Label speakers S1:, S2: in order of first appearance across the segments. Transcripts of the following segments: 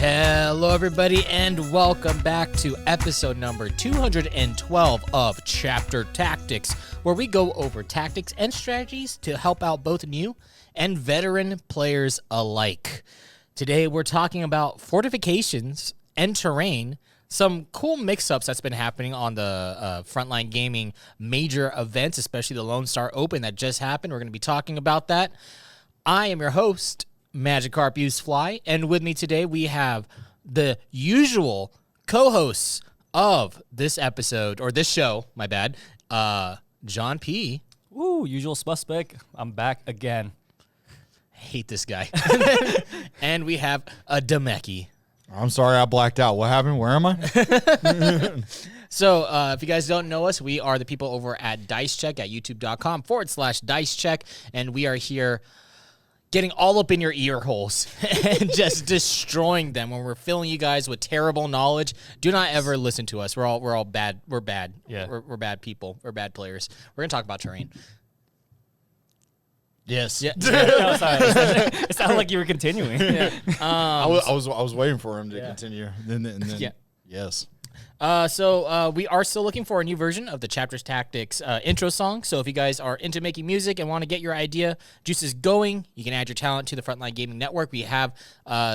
S1: Hello, everybody, and welcome back to episode number 212 of Chapter Tactics, where we go over tactics and strategies to help out both new and veteran players alike. Today, we're talking about fortifications and terrain, some cool mix-ups that's been happening on the Frontline Gaming major events, especially the Lone Star Open that just happened. We're going to be talking about that. I am your host, Magikarp Fly, and with me today we have the usual co-hosts of this episode, or this show, my bad, John P.
S2: Woo, usual suspect. I'm back again.
S1: Hate this guy. And we have a Demeki.
S3: I'm sorry, I blacked out. What happened? Where am I?
S1: So, if you guys don't know us, we are the people over at Dice Check at youtube.com/Dice Check, and we are here getting all up in your ear holes and just destroying them when we're filling you guys with terrible knowledge. Do not ever listen to us. We're all bad. We're bad.
S2: Yeah.
S1: We're bad people. We're bad players. We're going to talk about terrain.
S3: Yes.
S1: Yeah.
S2: No, sorry. It sounded like you were continuing.
S1: Yeah.
S3: I was waiting for him to continue. And then
S1: yeah.
S3: Yes.
S1: So we are still looking for a new version of the Chapters Tactics intro song. So if you guys are into making music and want to get your idea juices going, you can add your talent to the Frontline Gaming Network. We have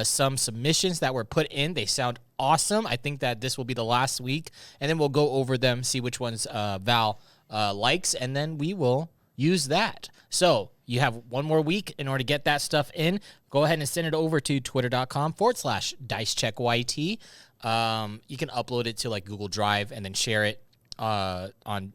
S1: some submissions that were put in. They sound awesome. I think that this will be the last week, and then we'll go over them, see which ones Val likes, and then we will use that. So you have one more week in order to get that stuff in. Go ahead and send it over to twitter.com/DiceCheckYT. You can upload it to like Google Drive and then share it on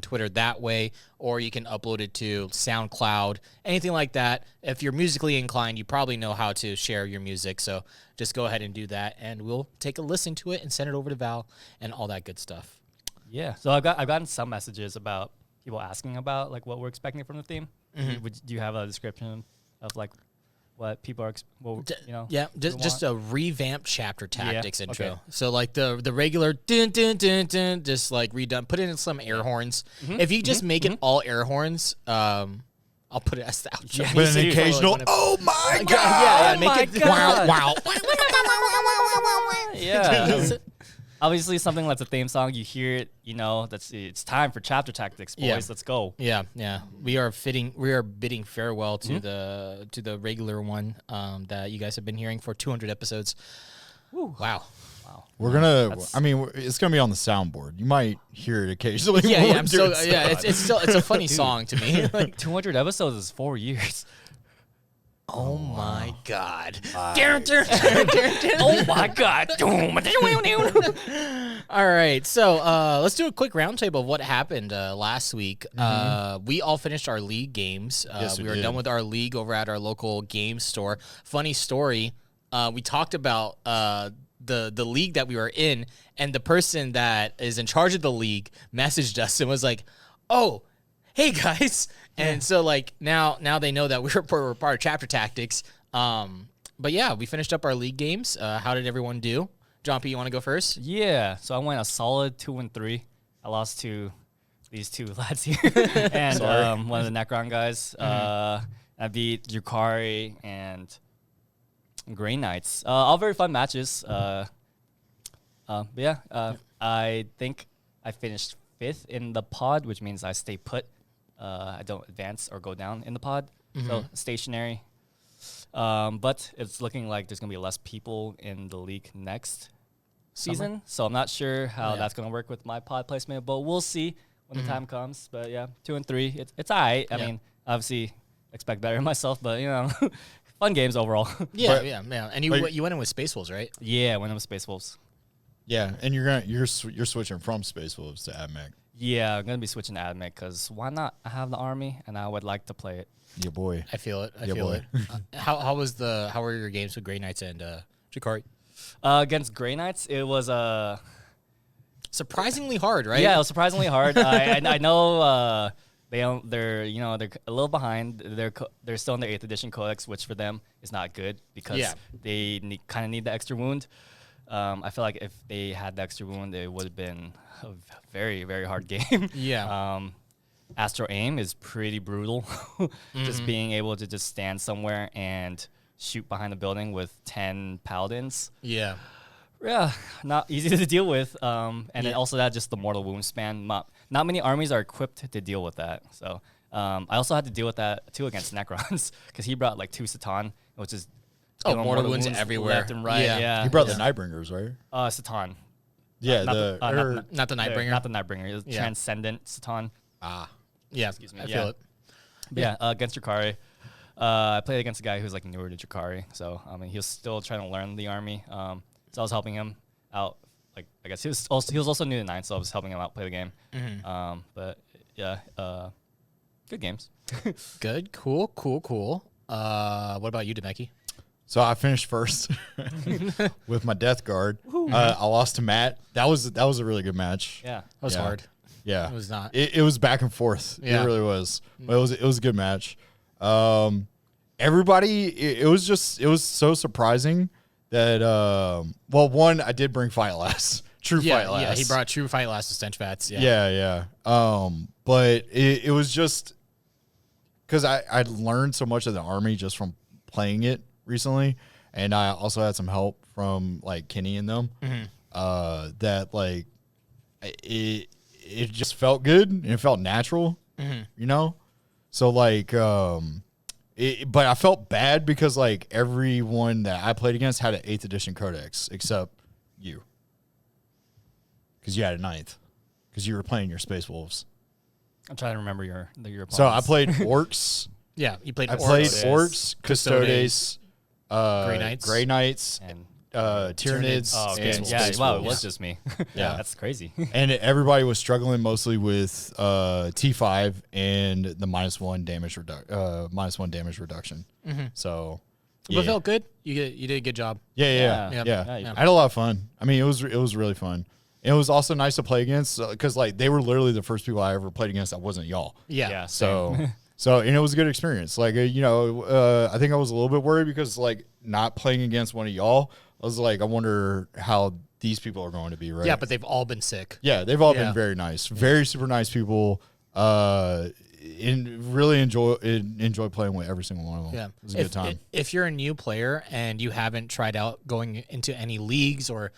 S1: Twitter that way, or you can upload it to SoundCloud, anything like that. If you're musically inclined, you probably know how to share your music, so just go ahead and do that, and we'll take a listen to it and send it over to Val and all that good stuff.
S2: Yeah. So I've gotten some messages about people asking about like what we're expecting from the theme.
S1: Mm-hmm.
S2: Do you have a description of like what people are,
S1: Yeah, just a revamped Chapter Tactics intro.
S2: Okay.
S1: So like the regular dun dun dun dun, just like redone. Put in some air horns. If you just make it all air horns, I'll put it as the outro.
S2: Yeah,
S3: But an occasional, oh my God!
S1: Make it
S2: God.
S1: wow.
S2: Yeah. Obviously, something that's a theme song, you hear it, it's time for Chapter Tactics, boys.
S1: Yeah.
S2: Let's go.
S1: Yeah. We are bidding farewell to the regular one that you guys have been hearing for 200 episodes.
S2: Woo.
S1: Wow.
S3: We're gonna. It's gonna be on the soundboard. You might hear it occasionally.
S1: Yeah. It's a funny song to me. Like,
S2: 200 episodes is 4 years.
S1: oh my God.
S2: Oh my God.
S1: All right, so let's do a quick roundtable of what happened last week. We all finished our league games.
S3: Yes,
S1: we
S3: we
S1: were
S3: did.
S1: done with our league over at our local game store. Funny story, we talked about the league that we were in, and the person that is in charge of the league messaged us and was like, "Oh, hey guys." And so like now they know that we're part of Chapter Tactics. But yeah, we finished up our league games. How did everyone do? John P., you want to go first?
S2: Yeah, so I went a solid 2-3. I lost to these two lads here and one of the Necron guys. I beat Yukari and Grey Knights. All very fun matches. But yeah, I think I finished 5th in the pod, which means I stay put. I don't advance or go down in the pod, so stationary. But it's looking like there's going to be less people in the league next season, so I'm not sure how that's going to work with my pod placement, but we'll see when the time comes. But yeah, 2-3, it's all right. I mean, obviously expect better of myself, but fun games overall.
S1: Yeah. And you went in with Space Wolves, right?
S2: Yeah, when it was Space Wolves.
S3: Yeah, and you're switching from Space Wolves to AdMech.
S2: Yeah, I'm gonna be switching to AdMech because why not? I have the army and I would like to play it.
S3: Yeah, boy.
S1: I feel it.
S3: Yeah, boy.
S1: How were your games with Grey Knights and Jakari?
S2: Against Grey Knights, it was
S1: surprisingly hard, right?
S2: Yeah, it was surprisingly hard. I know they're a little behind. They're still in their 8th edition codex, which for them is not good because they kind of need the extra wound. I feel like if they had the extra wound, it would have been a very, very hard game.
S1: Yeah.
S2: Astro Aim is pretty brutal. Just being able to just stand somewhere and shoot behind the building with 10 paladins.
S1: Yeah.
S2: Yeah, not easy to deal with. And then also that just the mortal wound span. Not many armies are equipped to deal with that. So I also had to deal with that too against Necrons because he brought like 2 Satan, which is
S1: mortal wounds everywhere.
S2: left and right. Yeah,
S3: He brought the Nightbringers, right?
S2: Satan.
S3: Yeah,
S2: not
S1: Not the Nightbringer.
S2: Not the Nightbringer. It's Transcendent Satan.
S1: Yeah.
S2: Excuse me.
S1: I feel it.
S2: Yeah, against Drakari. I played against a guy who's like newer to Drakari, so I mean he was still trying to learn the army. So I was helping him out. Like I guess he was also new to 9, so I was helping him out play the game. But yeah, good games.
S1: Good. Cool. What about you, Demeki?
S3: So I finished first with my Death Guard. I lost to Matt. That was a really good match.
S2: Yeah,
S1: That was hard.
S3: Yeah,
S1: It was not.
S3: It was back and forth.
S1: Yeah.
S3: It really was. But it was a good match. Everybody, it was so surprising that one, I did bring Fight Last. Fight Last.
S1: Yeah, he brought True Fight Last to Stench Vats.
S3: Yeah. But it was just because I learned so much of the army just from playing it recently, and I also had some help from like Kenny and them. That like it just felt good and it felt natural, you know. So like, but I felt bad because like everyone that I played against had an 8th edition codex except you, because you had a 9th, because you were playing your Space Wolves.
S2: I'm trying to remember your opponents.
S3: So I played orcs.
S1: Yeah, you played.
S3: I played orcs, Custodes, Grey Knights,
S2: and
S3: Tyranids.
S2: oh, okay.
S3: and
S2: Yeah,
S3: Space
S2: wow, it
S3: Wolves.
S2: was just me.
S3: Yeah.
S2: That's crazy.
S3: And everybody was struggling mostly with T5 and the -1 damage reduction. So,
S1: But it felt good. You did a good job.
S3: yeah. I had a lot of fun. I mean, it was really fun. And it was also nice to play against because like they were literally the first people I ever played against that wasn't y'all.
S1: Yeah.
S3: So, and it was a good experience. Like, I think I was a little bit worried because like not playing against one of y'all, I was like, I wonder how these people are going to be, right?
S1: Yeah, but they've all been sick.
S3: Yeah, they've all been very nice, very super nice people. And really enjoy playing with every single one of them.
S1: Yeah,
S3: it was a good time.
S1: If you're a new player and you haven't tried out going into any leagues or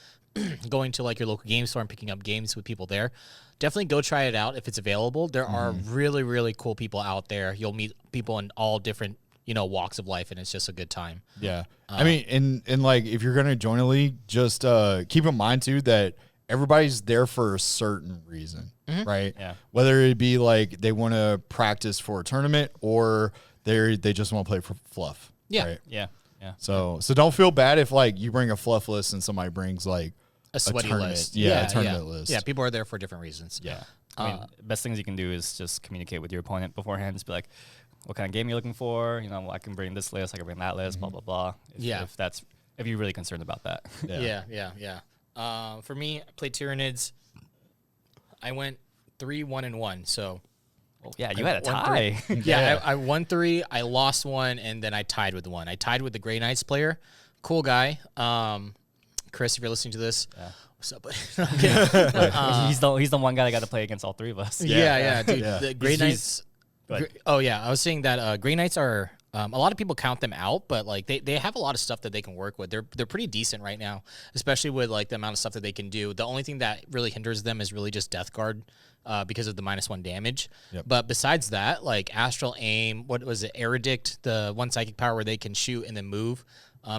S1: going to like your local game store and picking up games with people there, definitely go try it out if it's available. There are really, really cool people out there. You'll meet people in all different, walks of life, and it's just a good time.
S3: Yeah. I mean, and like if you're going to join a league, just keep in mind too that everybody's there for a certain reason, right?
S2: Yeah.
S3: Whether it be like they want to practice for a tournament or they just want to play for fluff.
S1: Yeah.
S3: Right?
S2: Yeah.
S3: So don't feel bad if like you bring a fluff list and somebody brings like
S1: A sweaty
S3: tournament.
S1: list.
S3: Yeah, a tournament list.
S1: Yeah, people are there for different reasons.
S3: Yeah.
S2: I mean, best things you can do is just communicate with your opponent beforehand. Just be like, what kind of game you're looking for? I can bring this list. I can bring that list. Blah blah blah. If you're really concerned about that.
S1: Yeah. For me, I played Tyranids. I went 3-1-1. So
S2: Yeah, you had a tie.
S1: yeah, I won 3. I lost 1, and then I tied with 1. I tied with the Grey Knights player. Cool guy. Chris, if you're listening to this, what's up, buddy?
S2: He's the one guy that got to play against all 3 of us.
S1: Yeah, dude.
S3: Yeah.
S1: The Grey Knights. Oh yeah, I was saying that Grey Knights are. A lot of people count them out, but like they have a lot of stuff that they can work with. They're pretty decent right now, especially with like the amount of stuff that they can do. The only thing that really hinders them is really just Death Guard, because of the -1 damage.
S3: Yep.
S1: But besides that, like Astral Aim, what was it, Eredict, the 1 psychic power where they can shoot and then move,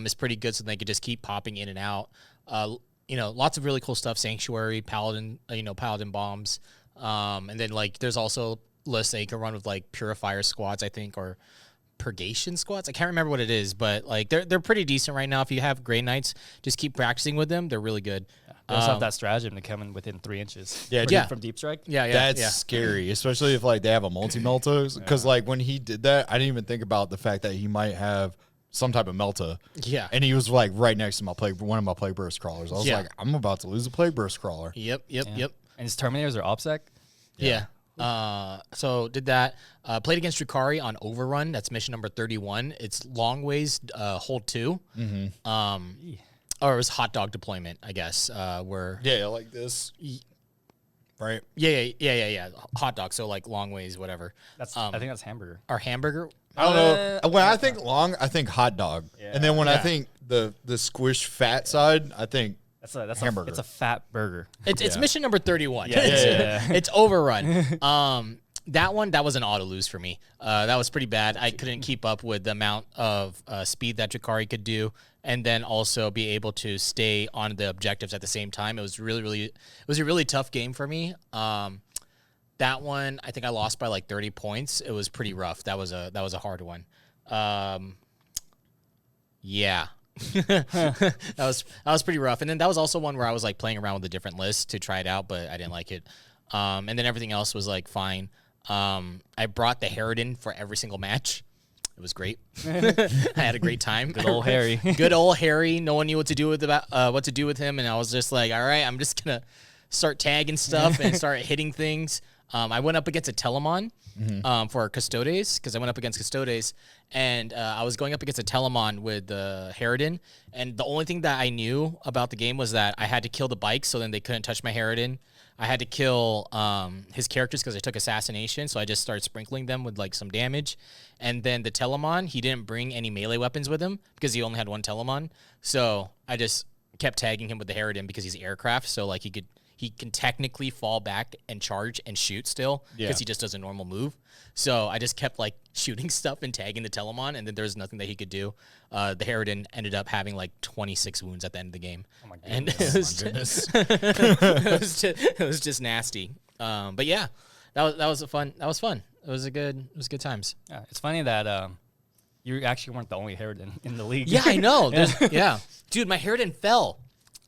S1: is pretty good. So they could just keep popping in and out. Lots of really cool stuff. Sanctuary, Paladin, Paladin bombs, and then like there's also lists that you can run with like Purifier squads, I think, or Purgation squads. I can't remember what it is, but like they're pretty decent right now. If you have Grey Knights, just keep practicing with them. They're really good.
S2: They also have that stratagem to come in within 3 inches.
S3: Yeah.
S2: From deep strike.
S1: Yeah.
S3: That's scary, especially if like they have a multi-melta. Because like when he did that, I didn't even think about the fact that he might have some type of melta.
S1: Yeah.
S3: And he was like right next to one of my plague burst crawlers. I was like, I'm about to lose a plague burst crawler.
S1: Yep.
S2: And his Terminators are OPSEC.
S1: Yeah. So did that. Played against Drakari on Overrun. That's mission number 31. It's long ways, hold 2. Or it was hot dog deployment, I guess. Where
S3: like this. Right.
S1: Yeah. Hot dog. So like long ways, whatever.
S2: I think that's hamburger.
S1: Our hamburger.
S3: I don't know. When I think long, I think hot dog, and then when I think the squish fat side, I think
S2: that's
S3: hamburger.
S2: It's a fat burger.
S1: It's mission number 31.
S2: Yeah.
S1: It's overrun. That was an auto lose for me. That was pretty bad. I couldn't keep up with the amount of speed that Drakari could do, and then also be able to stay on the objectives at the same time. It was a really tough game for me. That one, I think I lost by like 30 points. It was pretty rough. That was a hard one. Yeah. that was pretty rough. And then that was also one where I was like playing around with a different list to try it out, but I didn't like it. And then everything else was like fine. I brought the Harridan for every single match. It was great. I had a great time.
S2: Good old Harry.
S1: Good old Harry. No one knew what to do with him, and I was just like, all right, I'm just gonna start tagging stuff and start hitting things. I went up against a Telemon for Custodes, because I went up against Custodes, and I was going up against a Telemon with the Harridan, and the only thing that I knew about the game was that I had to kill the bikes, so then they couldn't touch my Harridan. I had to kill his characters because I took assassination, so I just started sprinkling them with like some damage. And then the Telemon, he didn't bring any melee weapons with him because he only had one Telemon, so I just kept tagging him with the Harridan because he's aircraft, so like he can technically fall back and charge and shoot still because he just does a normal move. So I just kept like shooting stuff and tagging the Telemon, and then there's nothing that he could do. The Harridan ended up having like 26 wounds at the end of the game.
S2: Oh my
S1: And
S2: goodness.
S1: it was just nasty. But yeah, that was fun. It was good times.
S2: Yeah, it's funny that you actually weren't the only Harridan in the league.
S1: Yeah, I know. Yeah, dude, my Harridan fell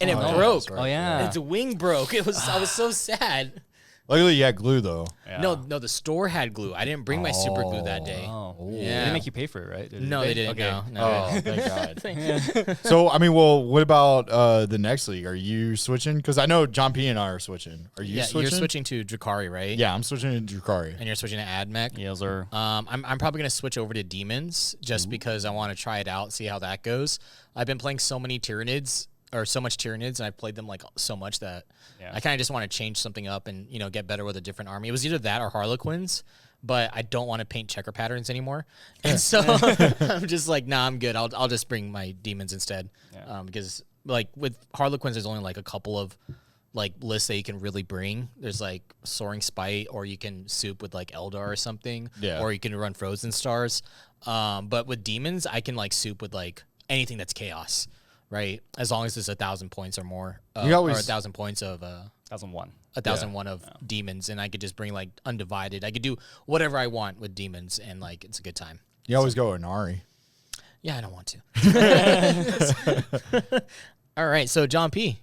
S1: and it broke.
S3: that's right.
S2: Oh yeah.
S1: Its wing broke. I was so sad.
S3: Luckily, you had glue though.
S2: Yeah.
S1: No, the store had glue. I didn't bring my super glue that day.
S2: Oh.
S1: Yeah.
S2: They didn't make you pay for it, right?
S1: No, they didn't.
S2: Okay.
S1: No.
S3: Oh, thank God. So, I mean, well, what about the next league? Are you switching? Because I know John P and I are switching. Are you switching?
S1: You're switching to Drakari, right?
S3: Yeah, I'm switching to Drakari.
S1: And you're switching to AdMech.
S2: Yeah, sir.
S1: I'm probably gonna switch over to Demons just because I want to try it out, see how that goes. I've been playing so much Tyranids, and I've played them like so much that I kind of just want to change something up and get better with a different army. It was either that or Harlequins, but I don't want to paint checker patterns anymore, and so I'm just like, nah, I'm good. I'll just bring my Demons instead, because like with Harlequins, there's only like a couple of like lists that you can really bring. There's like Soaring Spite, or you can soup with like Eldar or something, or you can run Frozen Stars. But with Demons, I can like soup with like anything that's chaos, right? As long as it's 1,000 points or more, or 1,000 points of
S2: 1001.
S1: 1,001 of Demons, and I could just bring like Undivided. I could do whatever I want with Demons, and like it's a good time.
S3: You always go Inari.
S1: Yeah, I don't want to. All right, so John P,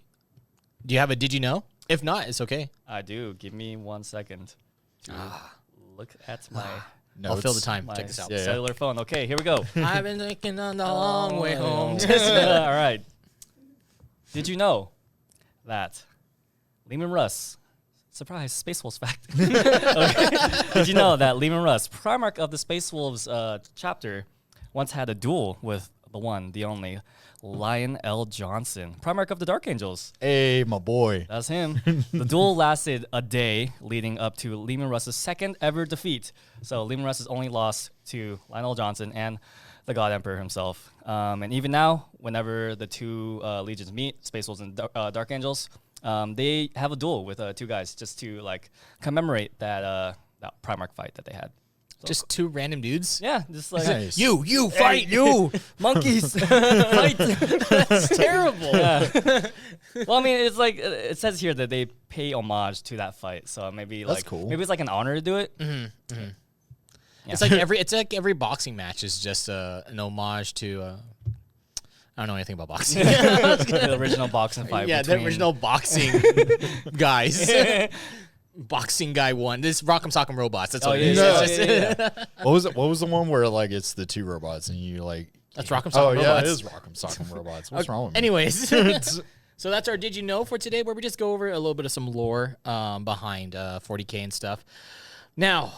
S1: do you have a did you know? If not, it's okay.
S2: I do. Give me 1 second to look at my
S1: I'll fill the time.
S2: my
S1: Check this out.
S2: cellular phone. Okay, here we go.
S1: I've been thinking on the long way home.
S2: All right. Did you know that Lehman Russ, surprise, Space Wolves fact. Okay. Did you know that Lehman Russ, Primarch of the Space Wolves chapter, once had a duel with the one, the only, Lion L. Johnson, Primarch of the Dark Angels.
S3: Hey, my boy.
S2: That's him. The duel lasted a day, leading up to Lehman Russ's second ever defeat. So Lehman Russ has only lost to Lionel Johnson and the God Emperor himself. And even now, whenever the two legions meet, Space Wolves and Dark Angels, they have a duel with two guys just to like commemorate that Primarch fight that they had. So,
S1: Just two random dudes.
S2: yeah, just like
S3: Nice.
S1: You fight, you
S2: monkeys fight.
S1: That's terrible.
S2: Yeah. Well, I mean, it's like it says here that they pay homage to that fight, so maybe
S3: That's
S2: like
S3: cool.
S2: maybe it's like an honor to do it.
S1: It's like every boxing match is just an homage to. I don't know anything about boxing.
S2: The original boxing fight.
S1: Yeah, the
S2: between-
S1: original boxing guys. Boxing guy won. This Rock'em Sock'em Robots. That's what it is.
S3: yeah,
S1: It's just-
S3: What was the one where like it's the two robots and you like?
S1: That's Rock'em Sock'em
S3: Oh
S1: Robots.
S3: yeah, it is Rock'em Sock'em Robots. What's wrong with me?
S1: Anyways, so that's our Did You Know for today, where we just go over a little bit of some lore behind 40K and stuff. Now,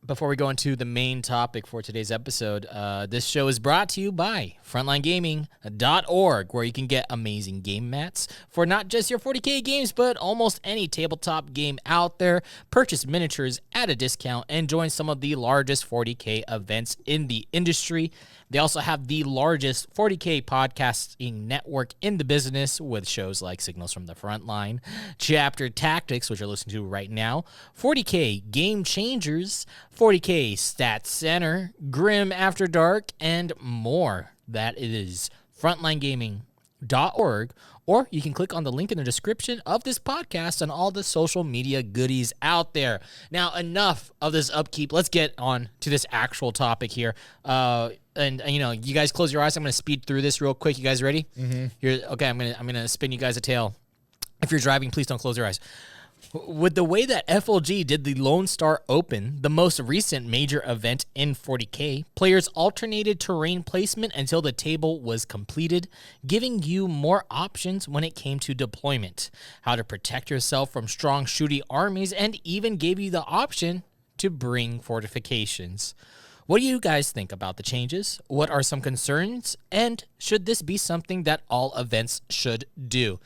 S1: Before we go into the main topic for today's episode, this show is brought to you by FrontlineGaming.org, where you can get amazing game mats for not just your 40K games, but almost any tabletop game out there. Purchase miniatures at a discount and join some of the largest 40K events in the industry. They also have the largest 40K podcasting network in the business with shows like Signals from the Frontline, Chapter Tactics, which you're listening to right now, 40K Game Changers, 40K Stat Center, Grim After Dark, and more. That is frontlinegaming.org, or you can click on the link in the description of this podcast and all the social media goodies out there. Now, enough of this upkeep. Let's get on to this actual topic here. And you know, you guys close your eyes. I'm going to speed through this real quick. You guys ready? Mm-hmm. Here, okay. I'm gonna spin you guys a tale. If you're driving, please don't close your eyes. With the way that FLG did the Lone Star Open, the most recent major event in 40K, players alternated terrain placement until the table was completed, giving you more options when it came to deployment, how to protect yourself from strong shooty armies, and even gave you the option to bring fortifications. What do you guys think about the changes? What are some concerns? And should this be something that all events should do?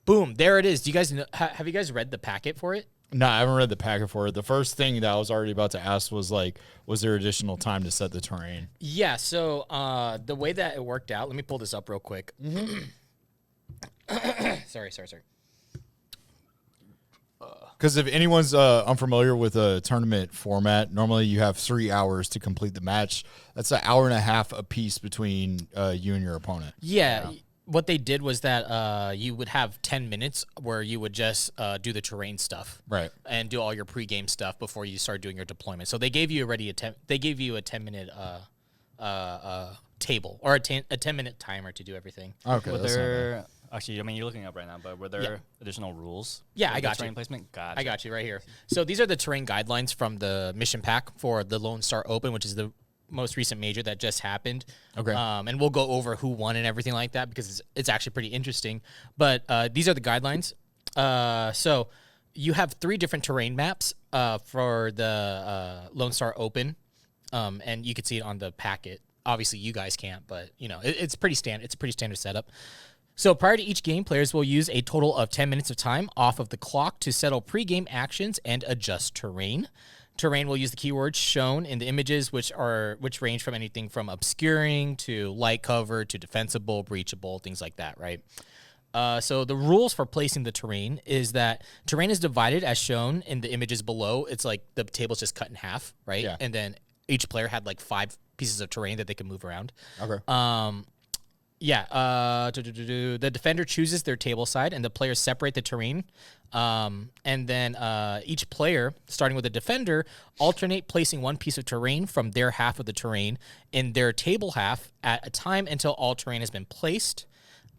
S1: Boom, there it is. Do you guys know, have you guys read the packet for it?
S3: No, I haven't read the packet for it. The first thing that I was already about to ask was like, was there additional time to set the terrain?
S1: Yeah, so the way that it worked out, let me pull this up real quick. Mm-hmm. Sorry.
S3: Because if anyone's unfamiliar with a tournament format, normally you have 3 hours to complete the match. That's an hour and a half apiece between you and your opponent.
S1: Yeah. What they did was that you would have 10 minutes where you would just do the terrain stuff,
S3: right,
S1: and do all your pregame stuff before you start doing your deployment. So they gave you already a 10-minute table or a 10-minute timer to do everything.
S3: Okay.
S2: Were there actually? I mean, you're looking up right now, but were there additional rules?
S1: Yeah, I got
S2: terrain
S1: you.
S2: Placement.
S1: I got you right here. So these are the terrain guidelines from the mission pack for the Lone Star Open, which is the most recent major that just happened.
S3: Okay.
S1: And we'll go over who won and everything like that because it's actually pretty interesting. But these are the guidelines. So you have 3 different terrain maps for the Lone Star Open, and you can see it on the packet. Obviously, you guys can't, but you know it's pretty standard. It's a pretty standard setup. So prior to each game, players will use a total of 10 minutes of time off of the clock to settle pregame actions and adjust terrain. Terrain will use the keywords shown in the images, which range from anything from obscuring to light cover to defensible, breachable, things like that, right? So the rules for placing the terrain is that terrain is divided as shown in the images below. It's like the table's just cut in half, right?
S3: Yeah.
S1: And then each player had like 5 pieces of terrain that they could move around.
S3: Okay.
S1: The defender chooses their table side, and the players separate the terrain. And then each player, starting with the defender, alternate placing one piece of terrain from their half of the terrain in their table half at a time until all terrain has been placed.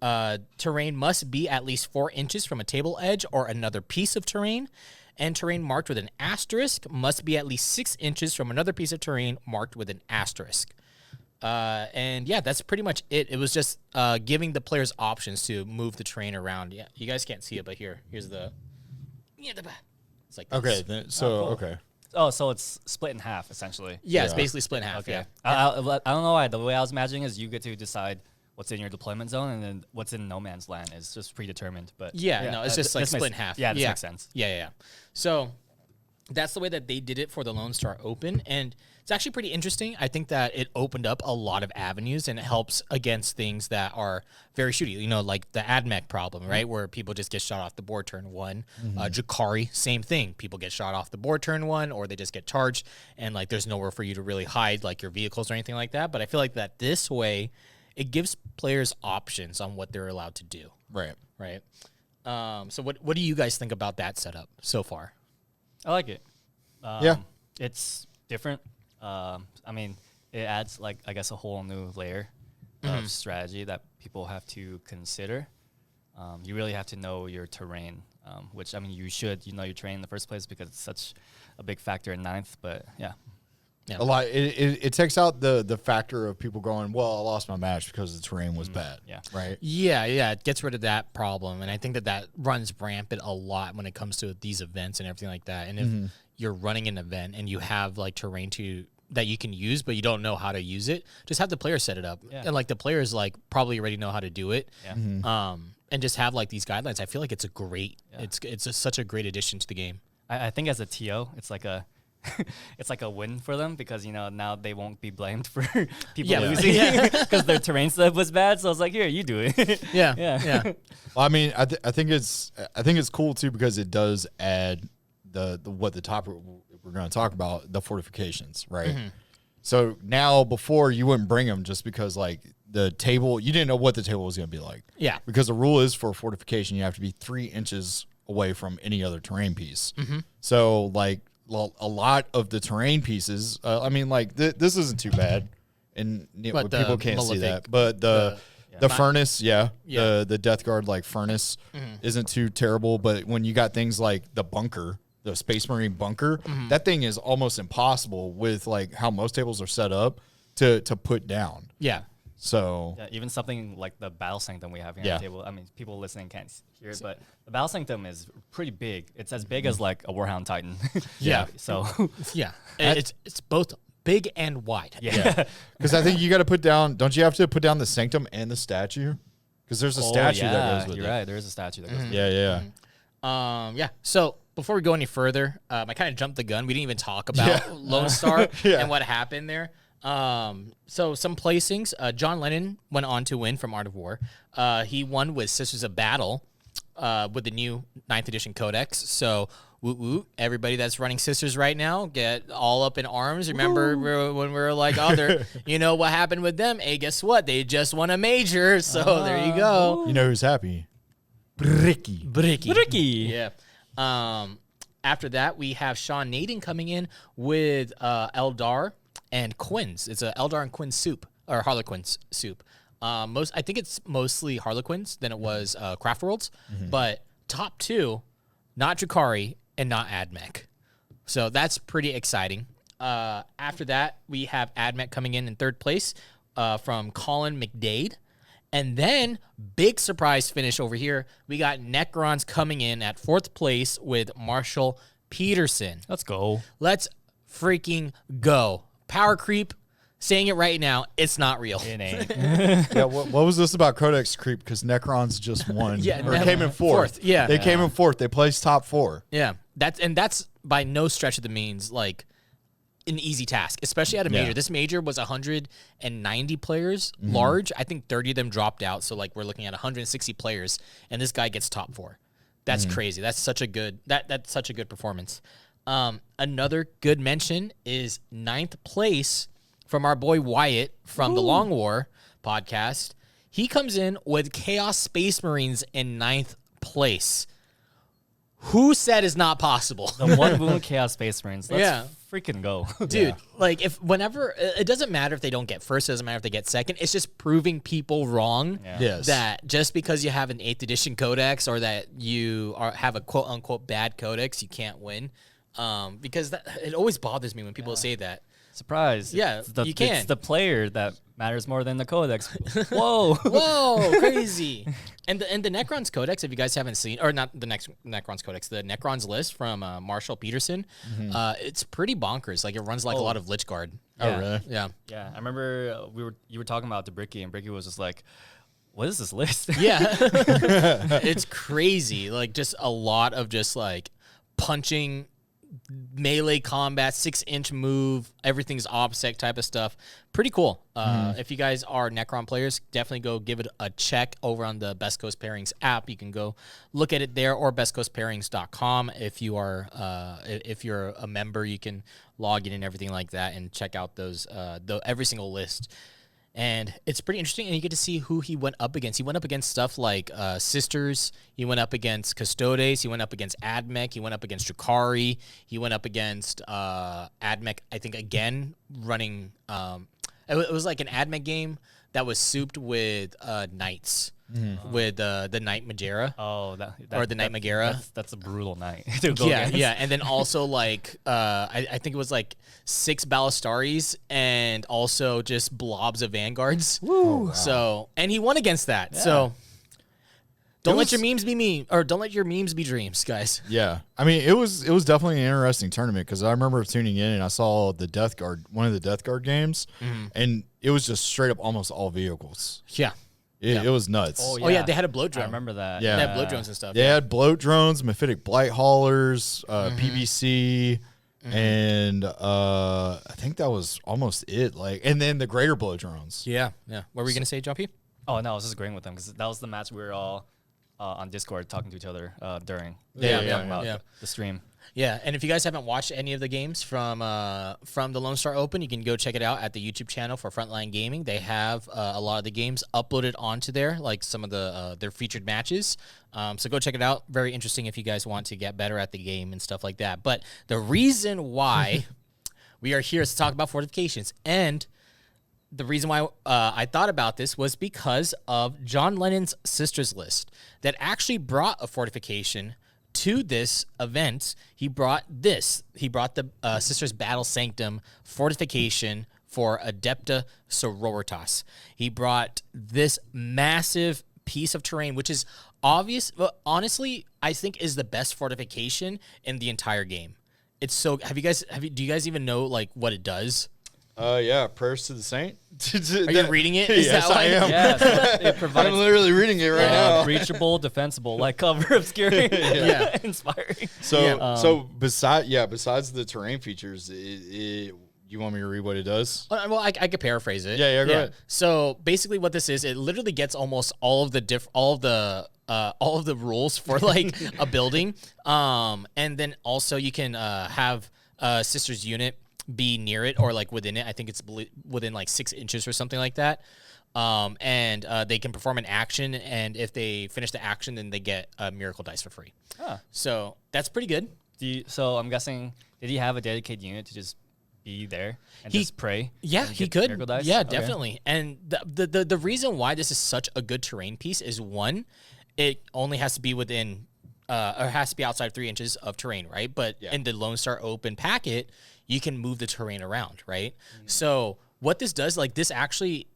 S1: Terrain must be at least 4 inches from a table edge or another piece of terrain. And terrain marked with an asterisk must be at least 6 inches from another piece of terrain marked with an asterisk. And yeah, that's pretty much it. It was just giving the players options to move the terrain around. Yeah, you guys can't see it, but here's the. It's like this.
S3: Okay. Cool. Okay.
S2: Oh, so it's split in half essentially.
S1: Yeah, it's basically split in half.
S2: Okay.
S1: Yeah.
S2: I don't know why. The way I was imagining is you get to decide what's in your deployment zone, and then what's in no man's land is just predetermined. But
S1: No, it's just like split in half.
S2: Yeah, this makes sense.
S1: Yeah. So that's the way that they did it for the Lone Star Open, and it's actually pretty interesting. I think that it opened up a lot of avenues, and it helps against things that are very shooty. You know, like the AdMech problem, right, where people just get shot off the board turn 1. Jakari, same thing. People get shot off the board turn 1, or they just get charged, and like there's nowhere for you to really hide like your vehicles or anything like that. But I feel like that this way, it gives players options on what they're allowed to do.
S3: Right.
S1: So what do you guys think about that setup so far?
S2: I like it.
S3: Yeah.
S2: It's different. I mean, it adds like I guess a whole new layer of strategy that people have to consider. You really have to know your terrain, which I mean you should know your terrain in the first place because it's such a big factor in 9th. But yeah.
S3: A lot. It takes out the factor of people going, well, I lost my match because the terrain was bad.
S2: Yeah.
S3: Right.
S1: Yeah. It gets rid of that problem, and I think that runs rampant a lot when it comes to these events and everything like that. And if you're running an event and you have like terrain that you can use, but you don't know how to use it, just have the players set it up.
S2: Yeah.
S1: And like the players like probably already know how to do it.
S2: Yeah.
S1: And just have like these guidelines. I feel like it's a great, such a great addition to the game.
S2: I think as a TO, it's like a it's like a win for them because now they won't be blamed for people losing because their terrain stuff was bad. So I was like, here, you do it.
S1: Yeah.
S3: Well, I mean, I think it's cool too because it does add the topic we're going to talk about, the fortifications, right? So now before you wouldn't bring them just because like the table, you didn't know what the table was going to be like.
S1: Yeah.
S3: Because the rule is for fortification, you have to be 3 inches away from any other terrain piece. So like a lot of the terrain pieces, I mean, like this isn't too bad, and people can't see that, but the furnace, the Death Guard like furnace isn't too terrible. But when you got things like the bunker, the Space Marine bunker, that thing is almost impossible with like how most tables are set up to put down.
S1: Yeah.
S3: So
S2: even something like the Battle Sanctum we have here on the table. I mean, people listening can't hear it, but the Battle Sanctum is pretty big. It's as big as like a Warhound Titan. So
S1: it's both big and wide.
S3: Yeah. Because I think you got to put down. Don't you have to put down the sanctum and the statue? Because there's a statue that goes with it.
S2: You're right. There is a statue that goes with
S3: it.
S1: Yeah. So before we go any further, I kind of jumped the gun. We didn't even talk about Lone Star and what happened there. So some placings. John Lennon went on to win from Art of War. He won with Sisters of Battle with the new 9th edition codex. So woo, everybody that's running Sisters right now, get all up in arms. Remember when we were like, oh, you know what happened with them? Hey, guess what? They just won a major. So there you go.
S3: You know who's happy?
S1: Bricky.
S2: Yeah.
S1: After that, we have Sean Naden coming in with Eldar and Quins. It's a Eldar and Quinn soup, or Harlequins soup. I think it's mostly Harlequins than it was Craft Worlds, but top 2, not Drakari and not Admech. So that's pretty exciting. After that, we have Admech coming in 3rd place from Colin McDade. And then, big surprise finish over here. We got Necrons coming in at 4th place with Marshall Peterson.
S2: Let's go.
S1: Let's freaking go. Power creep, saying it right now, it's not real.
S2: It ain't.
S3: Yeah, what was this about Codex creep? Because Necrons just won. Came in 4th.
S1: Yeah.
S3: They came in 4th. They placed top 4.
S1: Yeah. That's by no stretch of the means like an easy task, especially at a major. This major was 190 players large. I think 30 of them dropped out. So like we're looking at 160 players, and this guy gets top 4. That's crazy. That's such a good that's such a good performance. Another good mention is 9th place from our boy Wyatt from the Long War podcast. He comes in with Chaos Space Marines in 9th place. Who said is not possible?
S2: The one wound Chaos Space Marines. Let's freaking go.
S1: Dude, like whenever, it doesn't matter if they don't get first, it doesn't matter if they get second. It's just proving people wrong.
S2: Yeah.
S3: Yes.
S1: That just because you have an 8th edition codex or that you have a quote unquote bad codex, you can't win. Because it always bothers me when people say that.
S2: Surprise.
S1: Yeah, you can.
S2: It's the player that matters more than the codex. Whoa.
S1: Whoa, crazy. And the Necrons Codex, if you guys haven't seen, or not the Necrons Codex, the Necrons list from Marshall Peterson, it's pretty bonkers. Like, it runs like a lot of Lich Guard.
S2: Yeah.
S3: Oh, really?
S1: Yeah.
S2: Yeah, I remember you were talking about to Bricky, and Bricky was just like, what is this list?
S1: Yeah. It's crazy. Like, just a lot of just, like, punching, melee combat, 6-inch move, everything's OBSEC type of stuff. Pretty cool. If you guys are Necron players, definitely go give it a check over on the Best Coast Pairings app. You can go look at it there, or bestcoastpairings.com. If you are if you're a member, you can log in and everything like that and check out those every single list. And it's pretty interesting, and you get to see who he went up against. He went up against stuff like Sisters. He went up against Custodes. He went up against Admech. He went up against Drakari. He went up against Admech, I think, again, running... it was like an Admech game that was souped with Knights, with the Knight Magera.
S2: Oh,
S1: or the Knight Magera.
S2: That's a brutal night.
S1: Yeah. And then also, like, I think it was like 6 Ballastaris and also just blobs of Vanguards.
S2: Woo.
S3: Wow.
S1: So, and he won against that. So, Don't let your memes be or don't let your memes be dreams, guys.
S3: Yeah, I mean, it was definitely an interesting tournament because I remember tuning in and I saw the Death Guard, one of the Death Guard games, and it was just straight up almost all vehicles.
S1: Yeah.
S3: It was nuts.
S1: Oh yeah, they had a bloat drone.
S2: I remember that.
S3: Yeah.
S1: They had bloat drones and stuff.
S3: They had bloat drones, Mephitic Blight Haulers, PVC, and I think that was almost it. Like, and then the greater bloat drones.
S1: Yeah. What were we gonna say, Jumpy?
S2: Oh no, I was just agreeing with them because that was the match we were all on Discord talking to each other during.
S1: Yeah.
S2: The stream.
S1: Yeah, and if you guys haven't watched any of the games from the Lone Star Open, you can go check it out at the YouTube channel for Frontline Gaming. They have a lot of the games uploaded onto there, like some of the their featured matches. So go check it out. Very interesting if you guys want to get better at the game and stuff like that. But the reason why we are here is to talk about fortifications, and the reason why I thought about this was because of John Lennon's Sisters List that actually brought a fortification to this event. He brought this. He brought the Sisters Battle Sanctum fortification for Adepta Sororitas. He brought this massive piece of terrain, which is obvious, but honestly, I think is the best fortification in the entire game. It's so. Do you guys even know like what it does?
S3: Yeah, prayers to the saint.
S1: Are you reading it? Is
S3: Yes,
S1: that
S3: I am.
S2: Yes, it provides
S3: I'm literally reading it right now.
S2: breachable, defensible, like cover, obscuring, inspiring.
S3: So besides the terrain features, you want me to read what it does?
S1: Well, I could paraphrase it.
S3: Yeah, go ahead.
S1: So basically, what this is, it literally gets almost all of the rules for like a building, and then also you can have a sister's unit be near it or like within it. I think it's within like 6 inches or something like that. And they can perform an action, and if they finish the action, then they get a miracle dice for free. So that's pretty good.
S2: So I'm guessing, did he have a dedicated unit to just be there and just pray?
S1: Yeah,
S2: and
S1: he
S2: get
S1: could.
S2: miracle dice?
S1: Yeah,
S2: Okay.
S1: definitely. And the reason why this is such a good terrain piece is, one, it only has to be within or has to be outside 3 inches of terrain, right? But in the Lone Star Open packet, you can move the terrain around, right? So what this does, like this actually,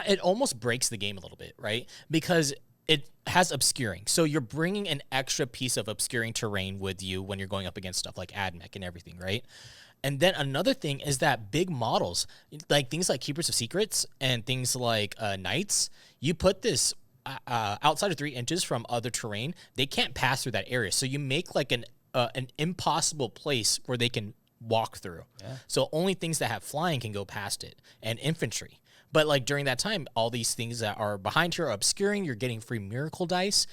S1: it almost breaks the game a little bit, right? Because it has obscuring. So you're bringing an extra piece of obscuring terrain with you when you're going up against stuff like AdMech and everything, right? And then another thing is that big models, like things like Keepers of Secrets and things like Knights, you put this outside of 3 inches from other terrain, they can't pass through that area. So you make like an impossible place where they can walk through. So only things that have flying can go past it, and infantry. But like during that time, all these things that are behind here are obscuring. You're getting free miracle dice.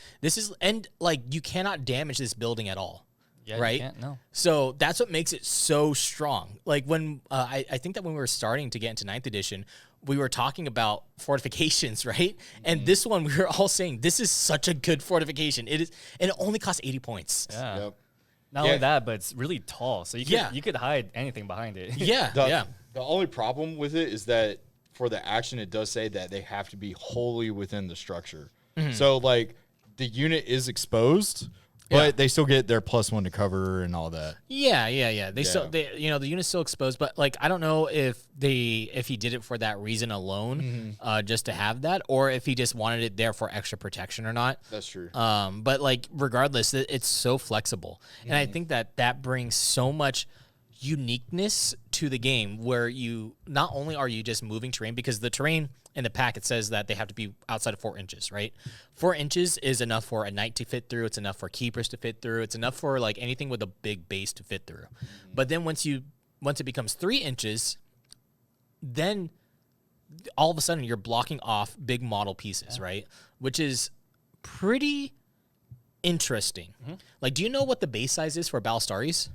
S1: And like you cannot damage this building at all.
S2: Yeah,
S1: right?
S2: You can't, no.
S1: So that's what makes it so strong. Like when I think that when we were starting to get into 9th edition, we were talking about fortifications, right? And this one, we were all saying this is such a good fortification. It is, and it only costs 80 points.
S2: Yeah.
S3: Yep.
S2: Not only that, but it's really tall, so you could hide anything behind it.
S1: Yeah.
S3: The only problem with it is that for the action, it does say that they have to be wholly within the structure. So like the unit is exposed, but they still get their +1 to cover and all that.
S1: Yeah. Still, the unit's still exposed, but like I don't know if he did it for that reason alone, just to have that, or if he just wanted it there for extra protection or not.
S3: That's true.
S1: But like regardless, it's so flexible, and I think that brings so much uniqueness to the game, where you not only are you just moving terrain, because the terrain in the pack, it says that they have to be outside of 4 inches, right? 4 inches is enough for a knight to fit through. It's enough for keepers to fit through. It's enough for like anything with a big base to fit through. But then once it becomes 3 inches, then all of a sudden you're blocking off big model pieces, right? Which is pretty interesting. Like, do you know what the base size is for Balistaris?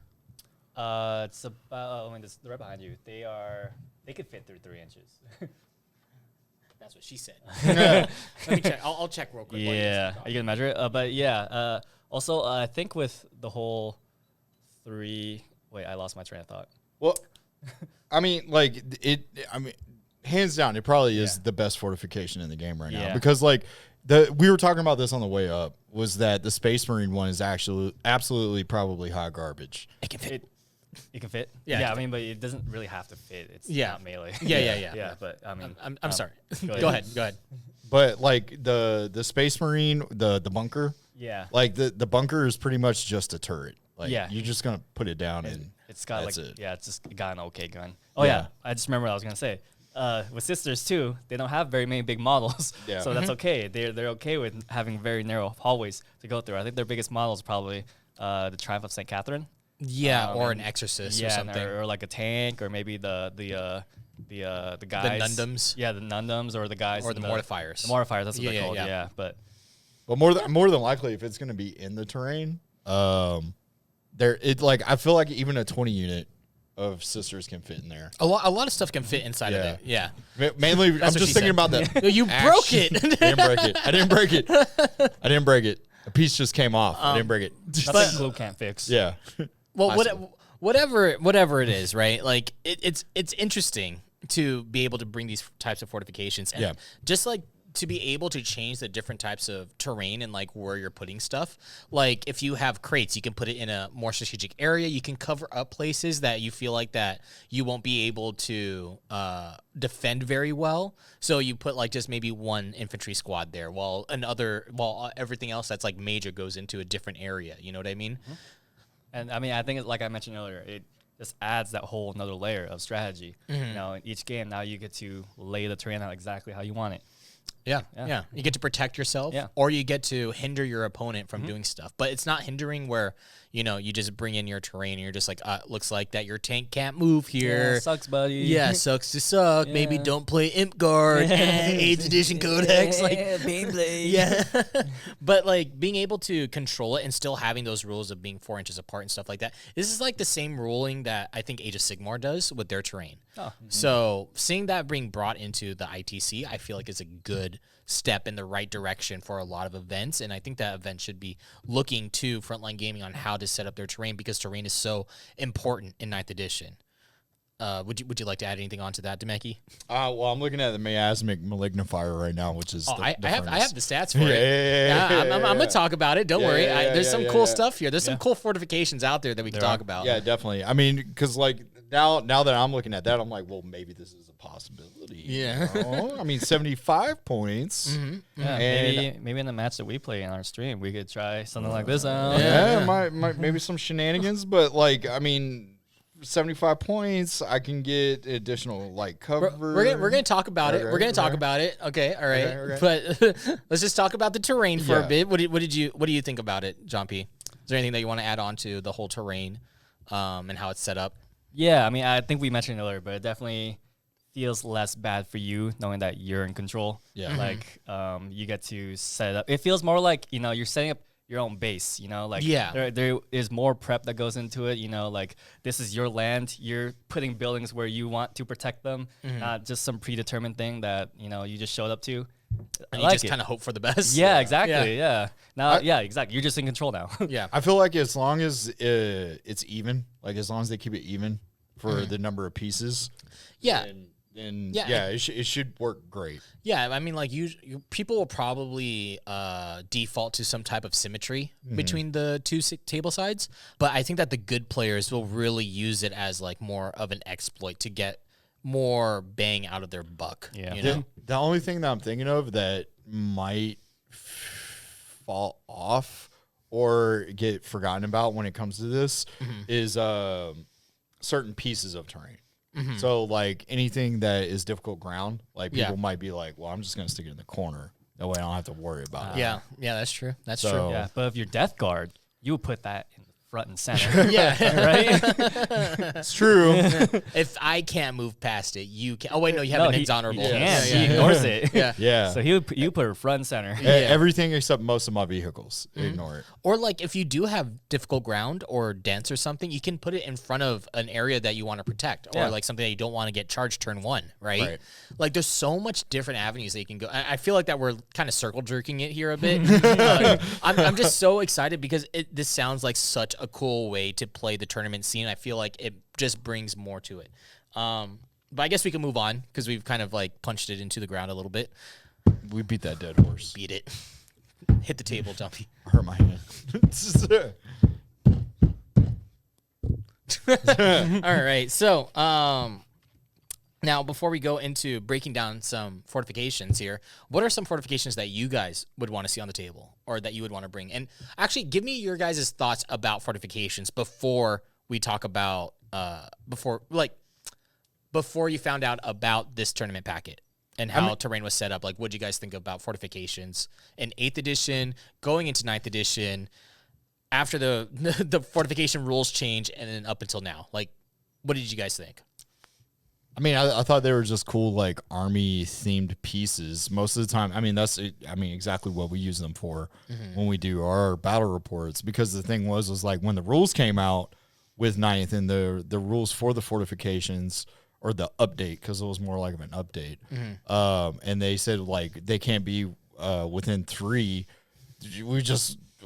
S2: It's about. They're right behind you. They could fit through 3 inches.
S1: That's what she said. Let me check. I'll check real quick.
S2: Yeah, are you gonna measure it? But yeah. Also, I think with the whole 3. Wait, I lost my train of thought.
S3: Well, I mean, like hands down, it probably is the best fortification in the game right now, because like we were talking about this on the way up, was that the Space Marine one is actually absolutely probably hot garbage.
S1: It can fit.
S2: It can fit.
S1: Yeah,
S2: I mean, but it doesn't really have to fit. It's not melee.
S1: Yeah.
S2: But I mean,
S1: I'm sorry. Go ahead.
S3: But like the Space Marine, the bunker,
S2: Yeah.
S3: like the bunker is pretty much just a turret. Like
S2: Yeah.
S3: you're just gonna put it down and
S2: It's got
S3: that's
S2: like
S3: it.
S2: it's just got an okay gun. Oh
S3: Yeah.
S2: yeah, I just remember what I was gonna say. With Sisters too, they don't have very many big models,
S3: Yeah.
S2: so that's okay. They're okay with having very narrow hallways to go through. I think their biggest model is probably the Triumph of St. Catherine.
S1: Yeah, or an exorcist or
S2: Yeah,
S1: something.
S2: or like a tank, or maybe the guys.
S1: The Nundums.
S2: Yeah, the Nundums, or the guys.
S1: Or
S2: in
S1: the Mortifiers.
S2: The Mortifiers, that's what
S1: Yeah,
S2: they're
S1: yeah,
S2: called.
S1: yeah.
S2: Yeah, but
S3: But more than likely, if it's gonna be in the terrain, I feel like even a 20 unit of Sisters can fit in there.
S1: A lot of stuff can fit inside of
S3: Yeah.
S1: it. Yeah.
S3: Mainly, I'm
S1: what
S3: just
S1: she
S3: thinking
S1: said.
S3: about that.
S1: No, you broke it.
S3: I didn't break it. I didn't break it. A piece just came off. I didn't break it.
S2: nothing glue can't fix.
S3: Yeah.
S1: Well,
S3: Possible.
S1: whatever it is, right? Like it's interesting to be able to bring these types of fortifications, and
S3: Yeah.
S1: just like to be able to change the different types of terrain and like where you're putting stuff. Like if you have crates, you can put it in a more strategic area. You can cover up places that you feel like that you won't be able to defend very well. So you put like just maybe one infantry squad there, while everything else that's like major goes into a different area. You know what I mean?
S2: And I mean, I think like I mentioned earlier, it just adds that whole another layer of strategy.
S1: Mm-hmm.
S2: You know, in each game now you get to lay the terrain out exactly how you want it.
S1: Yeah. You get to protect yourself,
S2: Yeah.
S1: or you get to hinder your opponent from doing stuff. But it's not hindering where, you just bring in your terrain and you're just like, looks like that your tank can't move here.
S2: Yeah, sucks, buddy.
S1: Yeah, sucks to suck. Maybe don't play Imp Guard. 8th edition Codex. Like,
S2: Beyblade.
S1: yeah. But like being able to control it and still having those rules of being 4 inches apart and stuff like that. This is like the same ruling that I think Age of Sigmar does with their terrain.
S2: Oh.
S1: So seeing that being brought into the ITC, I feel like is a good step in the right direction for a lot of events. And I think that event should be looking to Frontline Gaming on how to set up their terrain, because terrain is so important in 9th edition. Would you like to add anything onto that, Demeki?
S3: Well, I'm looking at the miasmic malignifier right now, which is
S1: I have the stats for
S3: Yeah,
S1: it.
S3: yeah,
S1: I'm gonna talk about it. Don't
S3: Yeah,
S1: worry.
S3: yeah,
S1: There's
S3: yeah,
S1: some
S3: yeah,
S1: cool
S3: yeah.
S1: stuff here. There's some cool fortifications out there that we can talk about.
S3: Yeah, definitely. I mean, because like now that I'm looking at that, I'm like, well, maybe this is a possibility.
S1: Yeah.
S3: You know? I mean, 75 points.
S2: Yeah,
S3: And-
S2: maybe in the match that we play in our stream, we could try something like this out.
S3: Yeah, might maybe some shenanigans, but like, I mean, 75 points, I can get additional like cover.
S1: We're gonna talk about it.
S3: Okay,
S1: We're gonna talk
S3: okay.
S1: about it. Okay, all right.
S3: Okay.
S1: But let's just talk about the terrain for a
S3: Yeah.
S1: bit. What do you think about it, John P? Is there anything that you want to add on to the whole terrain, and how it's set up?
S2: Yeah, I mean, I think we mentioned it earlier, but it definitely feels less bad for you knowing that you're in control.
S3: Yeah.
S2: Like, you get to set it up. It feels more like, you're setting up your own base, like
S1: Yeah.
S2: there is more prep that goes into it, like this is your land. You're putting buildings where you want to protect them, not just some predetermined thing that, you just showed up to.
S1: And
S2: I
S1: you
S2: like
S1: just
S2: it.
S1: kind of hope for the best.
S2: Yeah, exactly. Yeah. Now, exactly. You're just in control now.
S1: Yeah.
S3: I feel like as long as it's even, like as long as they keep it even for the number of pieces,
S1: Yeah.
S3: then
S1: Yeah.
S3: it should work great.
S1: Yeah, I mean, like people will probably default to some type of symmetry between the two table sides, but I think that the good players will really use it as like more of an exploit to get more bang out of their buck.
S2: Yeah.
S1: you know?
S3: The only thing that I'm thinking of that might fall off or get forgotten about when it comes to this is certain pieces of terrain. So like anything that is difficult ground, like people might be like, well, I'm just going to stick it in the corner. That way I don't have to worry about it.
S1: Yeah, that's true. That's
S3: So-
S1: true.
S2: Yeah. But if you're Death Guard, you would put that in the front and center.
S1: Yeah.
S2: Right?
S3: It's true.
S1: If I can't move past it, you can. Oh wait, no, you have
S2: No,
S1: an
S2: he
S1: exhonorable.
S2: can.
S1: Yeah,
S2: He
S1: yeah.
S2: ignores it.
S1: Yeah.
S3: Yeah.
S2: So you put it front and center.
S3: Everything except most of my vehicles. Ignore it.
S1: Or like if you do have difficult ground or dense or something, you can put it in front of an area that you want to protect, or
S2: Yeah.
S1: like something that you don't want to get charged turn one, right?
S3: Right.
S1: Like there's so much different avenues that you can go. I feel like that we're kind of circle jerking it here a bit. I'm just so excited because this sounds like such a cool way to play the tournament scene. I feel like it just brings more to it. But I guess we can move on because we've kind of like punched it into the ground a little bit.
S3: We beat that dead horse.
S1: Beat it. Hit the table, Jumpy.
S3: Hurt my hand.
S1: All right. So, Now, before we go into breaking down some fortifications here, what are some fortifications that you guys would want to see on the table or that you would want to bring? And actually, give me your guys' thoughts about fortifications before we talk about, before you found out about this tournament packet and how terrain was set up. Like, what do you guys think about fortifications in 8th edition, going into 9th edition, after the fortification rules change, and then up until now? Like, what did you guys think?
S3: I mean, I thought they were just cool, like army themed pieces. Most of the time, I mean, that's exactly what we use them for when we do our battle reports. Because the thing was like when the rules came out with 9th and the rules for the fortifications or the update, because it was more like of an update, and they said like they can't be within 3.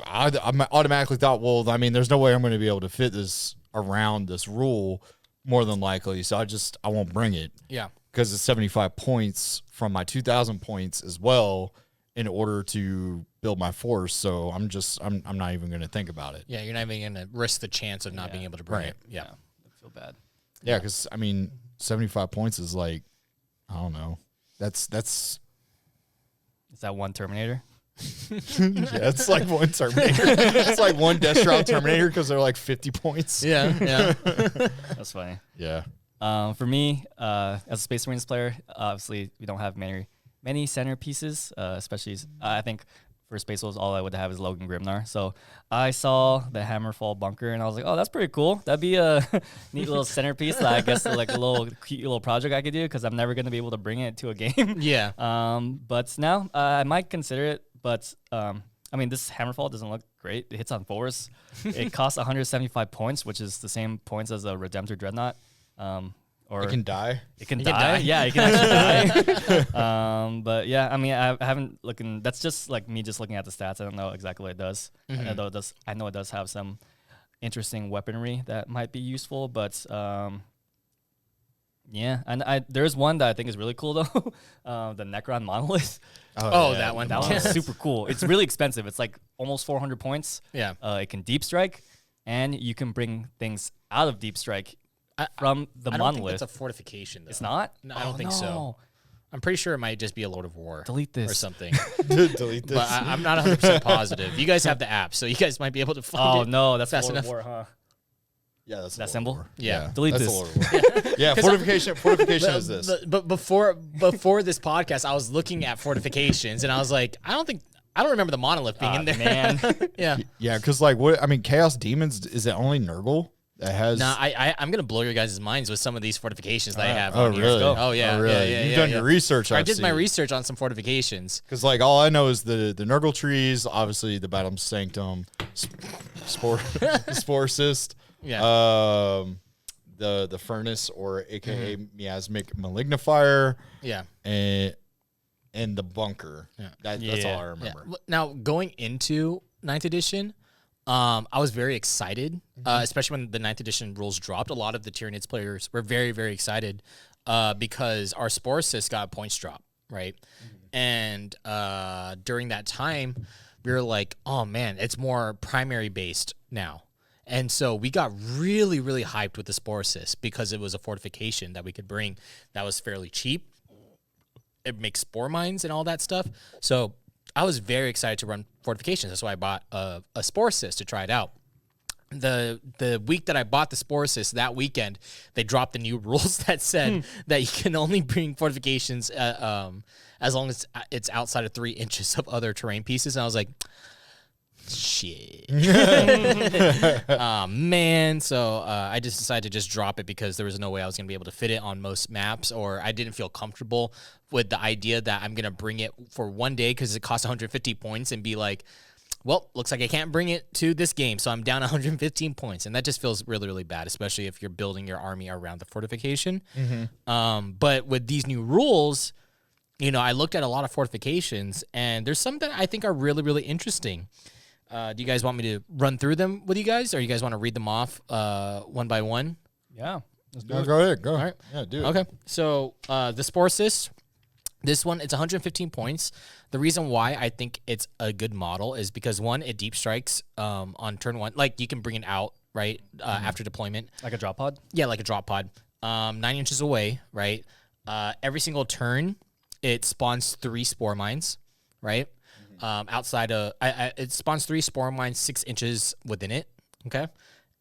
S3: I automatically thought, well, I mean, there's no way I'm going to be able to fit this around this rule. More than likely, so I won't bring it.
S1: Yeah,
S3: because it's 75 points from my 2,000 points as well in order to build my force. So I'm not even going to think about it.
S1: Yeah, you're not even going to risk the chance of not being able to bring it. Yeah,
S2: I feel bad.
S3: Yeah, because I mean, 75 points is like, I don't know. That's
S2: Is that one Terminator?
S3: yeah, it's like one Terminator. It's like one Death Shroud Terminator because they're like 50 points.
S1: Yeah.
S2: That's funny.
S3: Yeah.
S2: For me, as a Space Marines player, obviously we don't have many centerpieces, especially I think for Space Wolves, all I would have is Logan Grimnar. So I saw the Hammerfall bunker and I was like, oh, that's pretty cool. That'd be a neat little centerpiece that I guess like a little cute little project I could do because I'm never going to be able to bring it to a game.
S1: Yeah.
S2: But now I might consider it. But I mean, this Hammerfall doesn't look great. It hits on force. It costs 175 points, which is the same points as a Redemptor Dreadnought. Or
S3: it can die.
S2: It can die. Yeah, it can actually die. But yeah, I mean, I haven't looking. That's just like me just looking at the stats. I don't know exactly what it does. I know it does have some interesting weaponry that might be useful, but yeah, and there's one that I think is really cool though. The Necron Monolith.
S1: Oh, yeah. That one.
S2: That one is super cool. It's really expensive. It's like almost 400 points.
S1: Yeah.
S2: It can deep strike, and you can bring things out of deep strike from the
S1: I don't
S2: monolith.
S1: think it's a fortification, though.
S2: It's not?
S1: No, I don't think so. I'm pretty sure it might just be a Lord of War.
S2: Delete this.
S1: Or something.
S3: Delete this.
S1: But I'm not 100% positive. You guys have the app, so you guys might be able to find it.
S2: Oh, no, that's
S1: fast
S2: Lord of
S1: enough.
S2: War, huh?
S3: Yeah, that's
S2: that symbol.
S1: Yeah.
S2: Delete
S3: that's
S2: this.
S3: A Lord of War. Yeah, fortification is this.
S1: But before this podcast, I was looking at fortifications, and I was like, I don't remember the monolith being in there.
S2: Man.
S1: Yeah.
S3: Yeah, because like what I mean, Chaos Demons, is it only Nurgle that has?
S1: No, I'm gonna blow your guys' minds with some of these fortifications that I have.
S3: Oh
S1: on here.
S3: really?
S1: Oh yeah.
S3: Oh, really?
S1: Yeah,
S3: You've done your research.
S1: I did my research on some fortifications.
S3: Because like all I know is the Nurgle trees, obviously the Batum Sanctum, Spore Cyst.
S1: Yeah.
S3: The Furnace, or AKA Miasmic Malignifier.
S1: Yeah.
S3: And the Bunker.
S1: Yeah.
S3: That's all I remember.
S1: Yeah. Now, going into 9th edition, I was very excited, especially when the 9th edition rules dropped. A lot of the Tyranids players were very, very excited because our Spore Cyst got a points drop, right? And during that time, we were like, oh, man, it's more primary based now. And so we got really, really hyped with the Spore Cyst because it was a fortification that we could bring that was fairly cheap. It makes spore mines and all that stuff. So I was very excited to run fortifications. That's why I bought a Spore Cyst to try it out. The week that I bought the Spore Cyst, that weekend, they dropped the new rules that said that you can only bring fortifications as long as it's outside of 3 inches of other terrain pieces. And I was like, shit. Man. So I just decided to just drop it because there was no way I was going to be able to fit it on most maps, or I didn't feel comfortable with the idea that I'm going to bring it for one day because it costs 150 points and be like, well, looks like I can't bring it to this game, so I'm down 115 points. And that just feels really, really bad, especially if you're building your army around the fortification. But with these new rules, you know, I looked at a lot of fortifications, and there's some that I think are really, really interesting. Do you guys want me to run through them with you guys, or you guys want to read them off one by one?
S2: Yeah.
S3: Go ahead. Go.
S1: All right.
S3: Yeah, do it.
S1: Okay. So the Spore Cyst, this one, it's 115 points. The reason why I think it's a good model is because, one, it deep strikes on turn 1. Like, you can bring it out, right, after deployment.
S2: Like a drop pod?
S1: Yeah, like a drop pod. 9 inches away, right? every single turn, it spawns 3 spore mines, right? Outside of it spawns 3 spore mines 6 inches within it. Okay,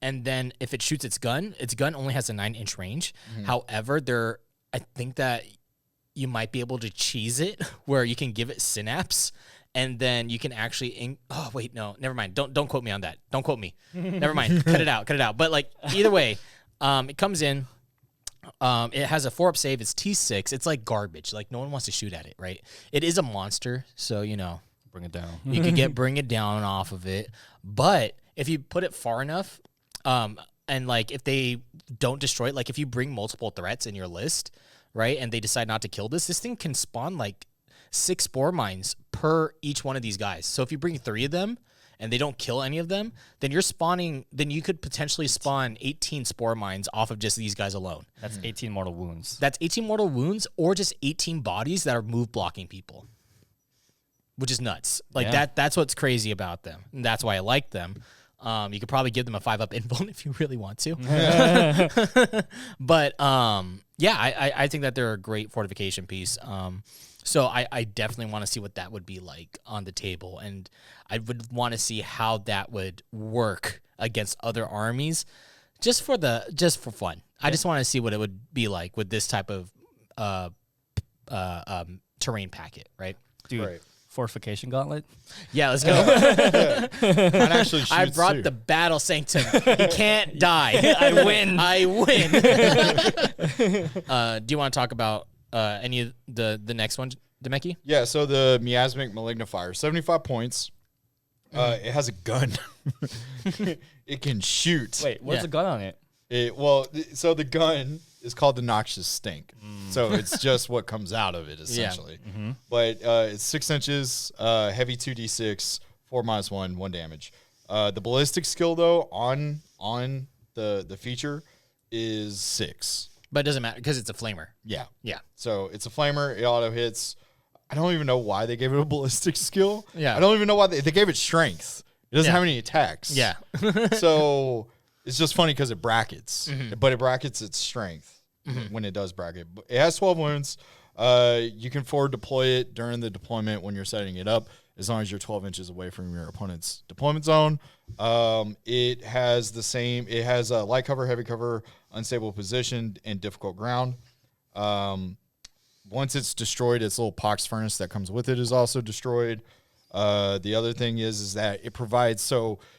S1: and then if it shoots its gun only has a 9-inch range. However, I think that you might be able to cheese it where you can give it synapse, and then you can actually. Oh wait, no, never mind. Don't quote me on that. Don't quote me. Never mind. Cut it out. But like either way, it comes in. It has a 4-up save. It's T6. It's like garbage. Like no one wants to shoot at it, right? It is a monster, so
S2: Bring it down.
S1: you could bring it down off of it. But if you put it far enough, and like if they don't destroy it, like if you bring multiple threats in your list, right, and they decide not to kill this thing can spawn like 6 spore mines per each one of these guys. So if you bring 3 of them and they don't kill any of them, then you could potentially spawn 18 spore mines off of just these guys alone.
S2: That's 18 mortal wounds.
S1: That's 18 mortal wounds or just 18 bodies that are move blocking people, which is nuts. Like that's what's crazy about them. And that's why I like them. You could probably give them a 5-up invuln if you really want to. But I think that they're a great fortification piece. So I definitely want to see what that would be like on the table, and I would want to see how that would work against other armies, just for fun. I just want to see what it would be like with this type of terrain packet, right?
S2: Dude,
S3: Right.
S2: Fortification Gauntlet?
S1: Yeah, let's go.
S3: Mine actually shoots
S1: I brought
S3: too.
S1: the battle sanctum. He can't die. I win. Do you want to talk about any of the next one, Demeki?
S3: Yeah, so the Miasmic Malignifier, 75 points. It has a gun. It can shoot.
S2: Wait, what's
S1: Yeah.
S2: the gun on it?
S3: So the gun is called the Noxious Stink. So it's just what comes out of it, essentially. But it's 6 inches, heavy 2d6, 4-1, 1 damage. The ballistic skill, though, on the feature is 6.
S1: But it doesn't matter because it's a flamer.
S3: Yeah.
S1: Yeah.
S3: So it's a flamer. It auto hits. I don't even know why they gave it a ballistic skill.
S1: Yeah.
S3: I don't even know why they gave it strength. It doesn't
S1: Yeah.
S3: have any attacks.
S1: Yeah.
S3: So it's just funny because it brackets, but it brackets its strength when it does bracket. But it has 12 wounds. You can forward deploy it during the deployment when you're setting it up, as long as you're 12 inches away from your opponent's deployment zone. It has light cover, heavy cover, unstable position, and difficult ground. Once it's destroyed, its little pox furnace that comes with it is also destroyed. The other thing is that it provides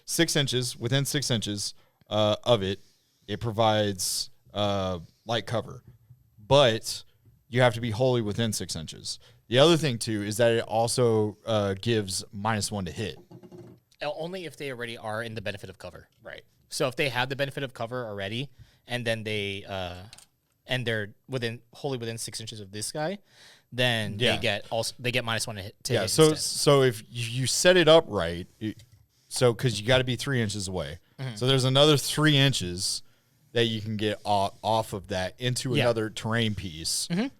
S3: 6 inches, within 6 inches of it provides light cover, but you have to be wholly within 6 inches. The other thing too is that it also gives -1 to hit.
S1: Only if they already are in the benefit of cover.
S3: Right.
S1: So if they have the benefit of cover already, and then they're wholly within 6 inches of this guy, then they get -1 to hit.
S3: Yeah.
S1: hit
S3: So
S1: instead.
S3: if you set it up right, because you got to be 3 inches away, so there's another 3 inches that you can get off of that into another terrain piece. You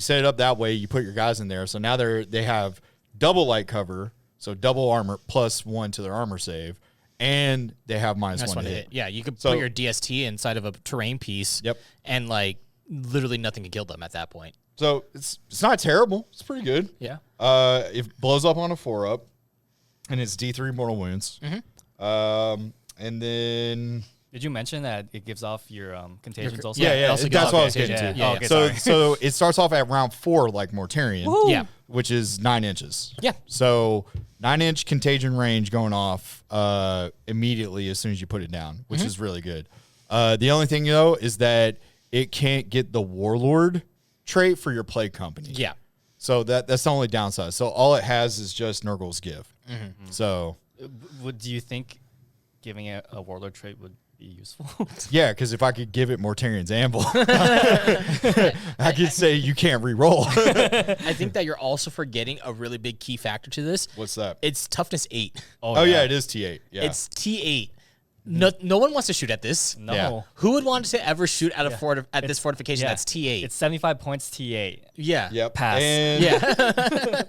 S3: set it up that way. You put your guys in there, so now they have double light cover, so double armor +1 to their armor save, and they have -1 to hit.
S1: Yeah, you could
S3: So-
S1: put your DST inside of a terrain piece.
S3: Yep.
S1: And like literally nothing can kill them at that point.
S3: So it's not terrible. It's pretty good.
S1: Yeah.
S3: It blows up on a 4-up, and it's D3 mortal wounds. And then
S2: Did you mention that it gives off your contagions also?
S1: Yeah,
S3: yeah,
S1: it also
S3: that's
S1: gives
S3: what I was
S1: off
S3: getting
S1: contagion.
S3: to.
S1: Yeah,
S2: okay,
S3: so
S2: sorry.
S3: so it starts off at round 4 like Mortarion,
S1: Yeah.
S3: which is 9 inches.
S1: Yeah.
S3: So 9-inch contagion range going off immediately as soon as you put it down, which is really good. The only thing though is that it can't get the Warlord trait for your play company.
S1: Yeah.
S3: So that's the only downside. So all it has is just Nurgle's Give. So
S2: Do you think giving it a warlord trait would be useful?
S3: yeah, because if I could give it Mortarion's Anvil, I could say you can't re-roll.
S1: I think that you're also forgetting a really big key factor to this.
S3: What's that?
S1: It's toughness 8.
S3: Oh yeah, it is T8. Yeah.
S1: It's T8. No one wants to shoot at this.
S2: No.
S3: Yeah.
S1: Who would want to ever shoot at this fortification that's T8?
S2: It's 75 points T8.
S1: Yeah.
S3: Yep.
S2: Pass.
S3: And
S1: Yeah.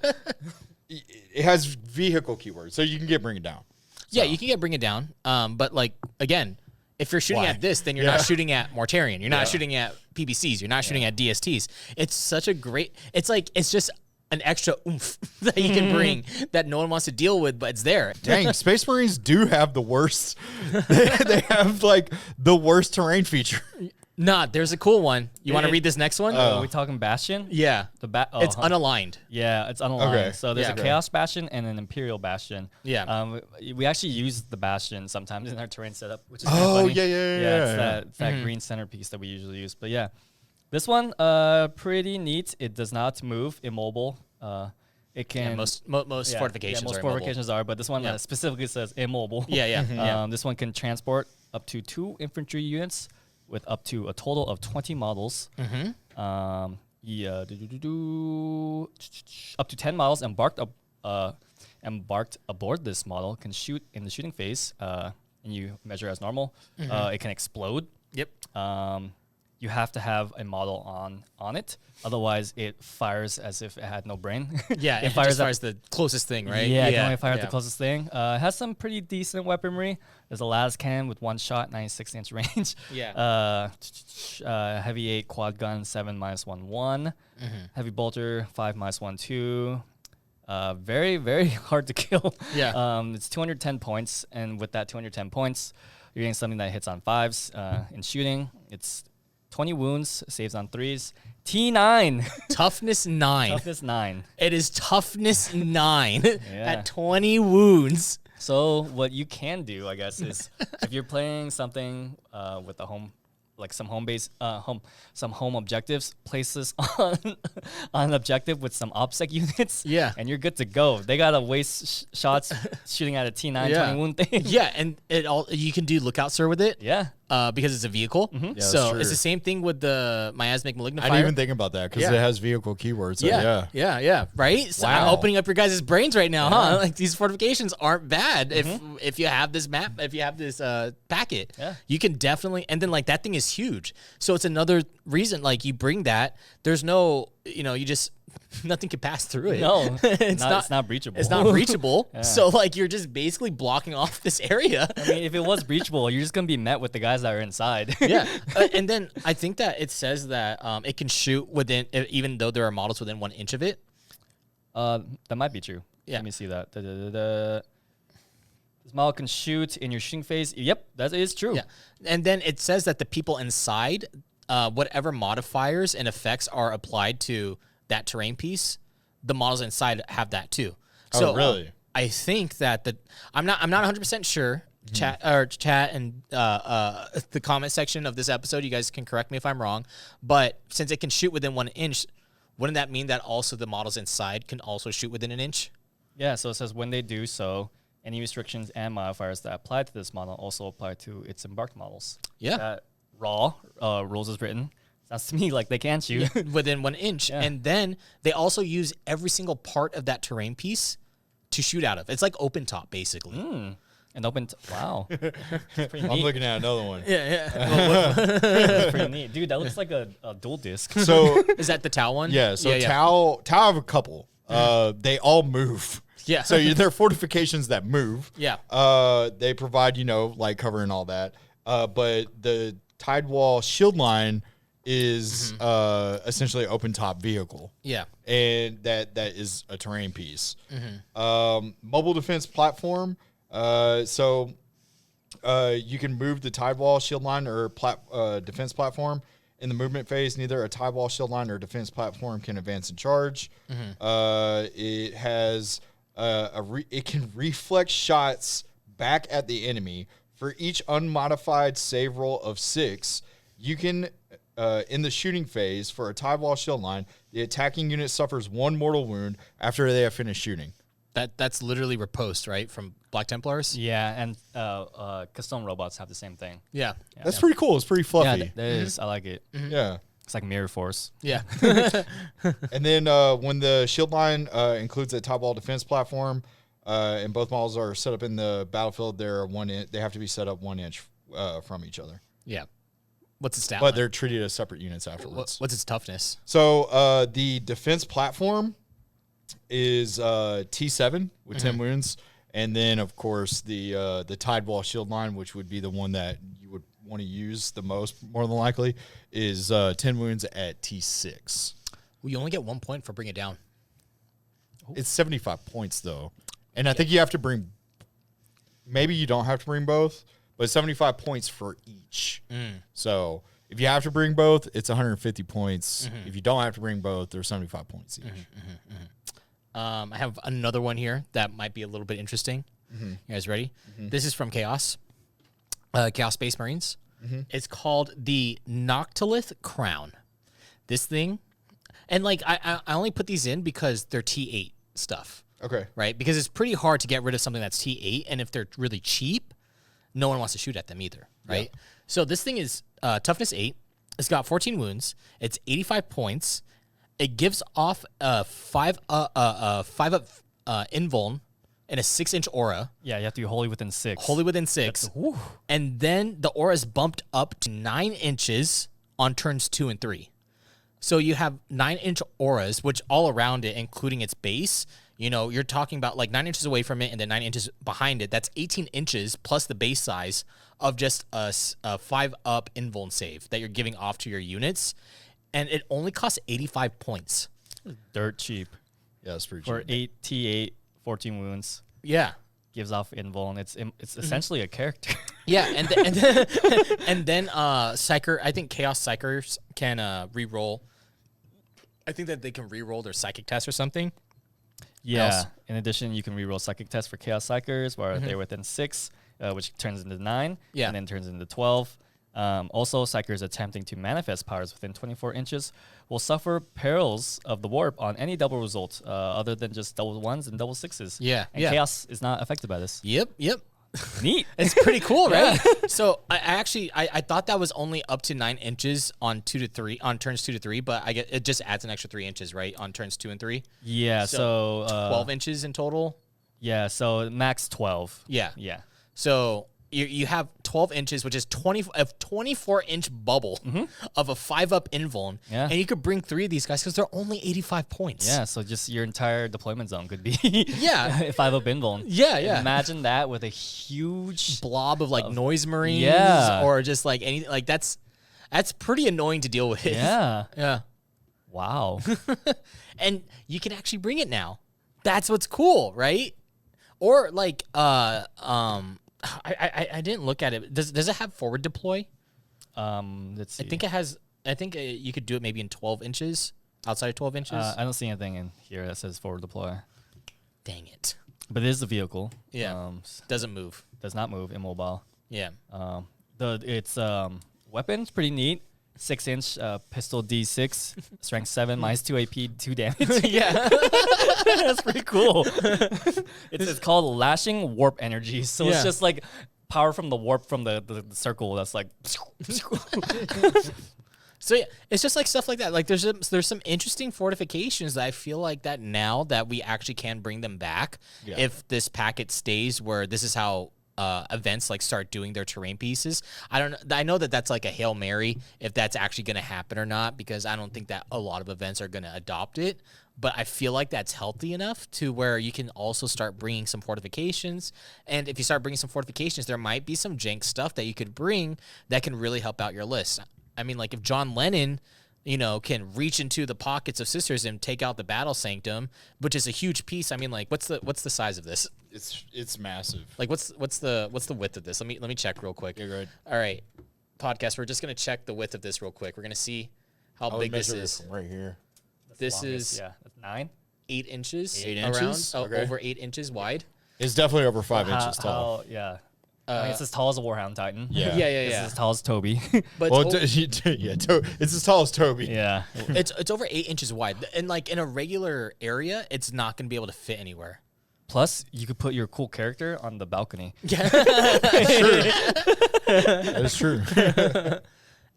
S3: it has vehicle keywords, so you can get Bring It Down.
S1: Yeah, you can bring it down. But like again, If you're shooting
S3: Why?
S1: at this, then you're not shooting at Mortarion. You're not shooting at PBCs. You're not shooting at DSTs. It's such a great. It's just an extra oomph that you can bring that no one wants to deal with, but it's there.
S3: Dang, Space Marines do have the worst. They have like the worst terrain feature.
S1: Nah, there's a cool one. You want to read this next one?
S2: Are we talking Bastion?
S1: Yeah. It's
S2: huh.
S1: unaligned.
S2: Yeah, it's unaligned.
S3: Okay.
S2: So there's
S1: Yeah.
S2: a Chaos Bastion and an Imperial Bastion.
S1: Yeah.
S2: We actually use the Bastion sometimes in our terrain setup, which is
S3: Oh,
S2: funny.
S3: yeah.
S2: It's that green centerpiece that we usually use. But yeah, this one pretty neat. It does not move, immobile. It can
S1: Most fortifications
S2: most
S1: are
S2: fortifications are, but this one specifically says immobile.
S1: Yeah.
S2: This one can transport up to 2 infantry units with up to a total of 20 models. Up to 10 models embarked aboard this model can shoot in the shooting phase, and you measure as normal. It can explode.
S1: Yep.
S2: You have to have a model on it, otherwise it fires as if it had no brain.
S1: Yeah, it
S2: fires
S1: fires the closest thing, right?
S2: Yeah, it can only fire at the closest thing. It has some pretty decent weaponry. There's a lattice cannon with 1 shot, 96-inch range.
S1: Yeah.
S2: Heavy 8 quad gun, 7 -1/1. Heavy bolter, 5 -1/2. Very, very hard to kill.
S1: Yeah.
S2: It's 210 points, and with that 210 points, you're getting something that hits on 5s in shooting. It's 20 wounds, saves on 3s. T9.
S1: Toughness 9.
S2: Toughness 9.
S1: It is toughness 9
S2: Yeah.
S1: at 20 wounds.
S2: So what you can do, I guess, is if you're playing something with a home, like some home objectives, place this on an objective with some OPSEC units.
S1: Yeah.
S2: And you're good to go. They gotta waste shots shooting at a T9
S1: Yeah.
S2: 20 wound thing.
S1: Yeah, and you can do lookout sir with it.
S2: Yeah.
S1: Because it's a vehicle.
S3: Yeah, that's
S1: So
S3: true.
S1: it's the same thing with the miasmic magnifier.
S3: I didn't even think about that because
S1: Yeah.
S3: it has vehicle keywords. So
S1: Yeah. Right? So I'm
S3: Wow.
S1: opening up your guys' brains right now, huh? Like these fortifications aren't bad if you have this map, if you have this packet.
S2: Yeah.
S1: You can definitely, and then like that thing is huge. So it's another reason, like you bring that, there's no, you just, nothing can pass through it.
S2: No,
S1: it's
S2: not breachable.
S1: It's not breachable. So like you're just basically blocking off this area.
S2: I mean, if it was breachable, you're just gonna be met with the guys that are inside.
S1: Yeah, and then I think that it says that it can shoot within, even though there are models within 1 inch of it.
S2: That might be true.
S1: Yeah.
S2: Let me see that. This model can shoot in your shooting phase. Yep, that is true.
S1: Yeah, and then it says that the people inside, whatever modifiers and effects are applied to that terrain piece, the models inside have that too. So
S3: really?
S1: I think that I'm not 100% sure. Chat and the comment section of this episode, you guys can correct me if I'm wrong, but since it can shoot within 1 inch, wouldn't that mean that also the models inside can also shoot within 1 inch?
S2: Yeah, so it says when they do so, any restrictions and modifiers that apply to this model also apply to its embarked models.
S1: Yeah.
S2: That raw rules is written. Sounds to me like they can shoot.
S1: Within 1 inch.
S2: Yeah.
S1: And then they also use every single part of that terrain piece to shoot out of. It's like open top, basically.
S2: And wow. That's pretty
S3: I'm
S2: neat.
S3: looking at another one.
S1: Yeah.
S2: That's pretty neat. Dude, that looks like a dual disc.
S3: So
S1: Is that the Tau one?
S3: yeah, so Tau have a couple. They all move.
S1: Yeah.
S3: So they're fortifications that move.
S1: Yeah.
S3: They provide, like cover and all that. But the Tidewall shield line is essentially open top vehicle.
S1: Yeah.
S3: And that is a terrain piece. Mobile defense platform. So you can move the Tidewall shield line or defense platform. In the movement phase, neither a Tidewall shield line or defense platform can advance and charge. It has it can reflect shots back at the enemy. For each unmodified save roll of 6, you can in the shooting phase for a Tidewall shield line, the attacking unit suffers 1 mortal wound after they have finished shooting.
S1: That's literally riposte, right? From Black Templars?
S2: Yeah, and custom robots have the same thing.
S1: Yeah.
S3: That's pretty cool. It's pretty
S2: Yeah,
S3: fluffy.
S2: that is. I like it.
S3: Yeah.
S2: It's like Mirror Force.
S1: Yeah.
S3: And then when the shield line includes a Tidewall defense platform, and both models are set up in the battlefield, they have to be set up 1 inch from each other.
S1: Yeah. What's its stat
S3: But
S1: line?
S3: they're treated as separate units afterwards.
S1: What's its toughness?
S3: So the defense platform is T7 with 10 wounds, And then, of course, the Tidewall Shield line, which would be the one that you would want to use the most, more than likely, is 10 wounds at T6.
S1: Well, you only get 1 point for bring it down.
S3: It's 75 points, though. And I think you have to bring... Maybe you don't have to bring both, but it's 75 points for each. So if you have to bring both, it's 150 points. If you don't have to bring both, they're 75 points each.
S1: I have another one here that might be a little bit interesting. You guys ready? This is from Chaos. Chaos Space Marines. It's called the Noctilith Crown. This thing, and like I only put these in because they're T8 stuff.
S3: Okay.
S1: Right? Because it's pretty hard to get rid of something that's T8, and if they're really cheap, no one wants to shoot at them either, right? Yeah. So this thing is toughness 8. It's got 14 wounds. It's 85 points. It gives off a 5 up invuln and a 6-inch aura.
S2: Yeah, you have to be wholly within 6.
S1: Wholly within 6. And then the aura is bumped up to 9 inches on turns 2 and 3. So you have 9-inch auras, which all around it, including its base, you know, you're talking about like 9 inches away from it and then 9 inches behind it. That's 18 inches plus the base size of just a 5-up invuln save that you're giving off to your units. And it only costs 85 points.
S2: Dirt cheap.
S3: Yeah, that's pretty
S2: For
S3: cheap.
S2: 8 T8, 14 wounds.
S1: Yeah.
S2: Gives off invuln. It's essentially a character.
S1: Yeah, and then Psyker, I think Chaos Psychers can re-roll. I think that they can re-roll their psychic test or something.
S2: Yeah.
S1: Else.
S2: In addition, you can reroll psychic tests for Chaos Psychers, where they're within 6, which turns into 9, and then turns into 12. Also, Psychers attempting to manifest powers within 24 inches will suffer perils of the warp on any double result, other than just double 1s and double 6s.
S1: Yeah,
S2: and Chaos is not affected by this.
S1: Yep.
S2: Neat.
S1: It's pretty cool, right? So I thought that was only up to 9 inches on turns 2 to 3, but I get it just adds an extra 3 inches, right, on turns 2 and 3.
S2: Yeah, so
S1: 12 inches in total.
S2: Yeah, so max 12.
S1: Yeah. So you have 12 inches, which is a 24-inch bubble of a 5-up invuln, and you could bring 3 of these guys because they're only 85 points.
S2: Yeah, so just your entire deployment zone could be 5-up invuln.
S1: Yeah.
S2: Imagine that with a huge
S1: blob of like noise marines, or just like anything like that's pretty annoying to deal with.
S2: Yeah. Wow.
S1: And you can actually bring it now. That's what's cool, right? Or like I didn't look at it. Does it have forward deploy?
S2: Let's see.
S1: I think it has. I think you could do it maybe in 12 inches, outside of 12 inches.
S2: I don't see anything in here that says forward deploy.
S1: Dang it.
S2: But it is the vehicle.
S1: Yeah. Doesn't move.
S2: Does not move. Immobile.
S1: Yeah.
S2: Its weapon's pretty neat. 6-inch pistol D6, strength 7, -2 AP, 2 damage.
S1: Yeah.
S2: That's pretty cool. It's called Lashing Warp Energy. So it's just like power from the warp from the circle that's like...
S1: So yeah, it's just like stuff like that. Like there's some interesting fortifications that I feel like that now that we actually can bring them back if this packet stays where this is how events like start doing their terrain pieces. I know that that's like a Hail Mary if that's actually going to happen or not, because I don't think that a lot of events are going to adopt it. But I feel like that's healthy enough to where you can also start bringing some fortifications. And if you start bringing some fortifications, there might be some jank stuff that you could bring that can really help out your list. I mean, like if John Lennon, can reach into the pockets of Sisters and take out the Battle Sanctum, which is a huge piece. I mean, like what's the size of this?
S3: It's massive.
S1: Like what's the width of this? Let me check real quick.
S3: Yeah, go ahead.
S1: All right, podcast. We're just gonna check the width of this real quick. We're gonna see how big this is.
S3: Right here.
S1: This is
S2: that's 9.
S1: 8 inches.
S3: 8
S1: around,
S3: inches? Okay.
S1: Over 8 inches wide.
S3: It's definitely over 5 inches tall.
S2: I mean, it's as tall as a Warhound Titan.
S3: Yeah.
S1: Yeah.
S2: It's as tall as Toby.
S1: But
S3: Well, it's as tall as Toby.
S2: Yeah.
S1: it's over 8 inches wide, and like in a regular area, it's not gonna be able to fit anywhere.
S2: Plus, you could put your cool character on the balcony.
S1: Yeah,
S3: That's true.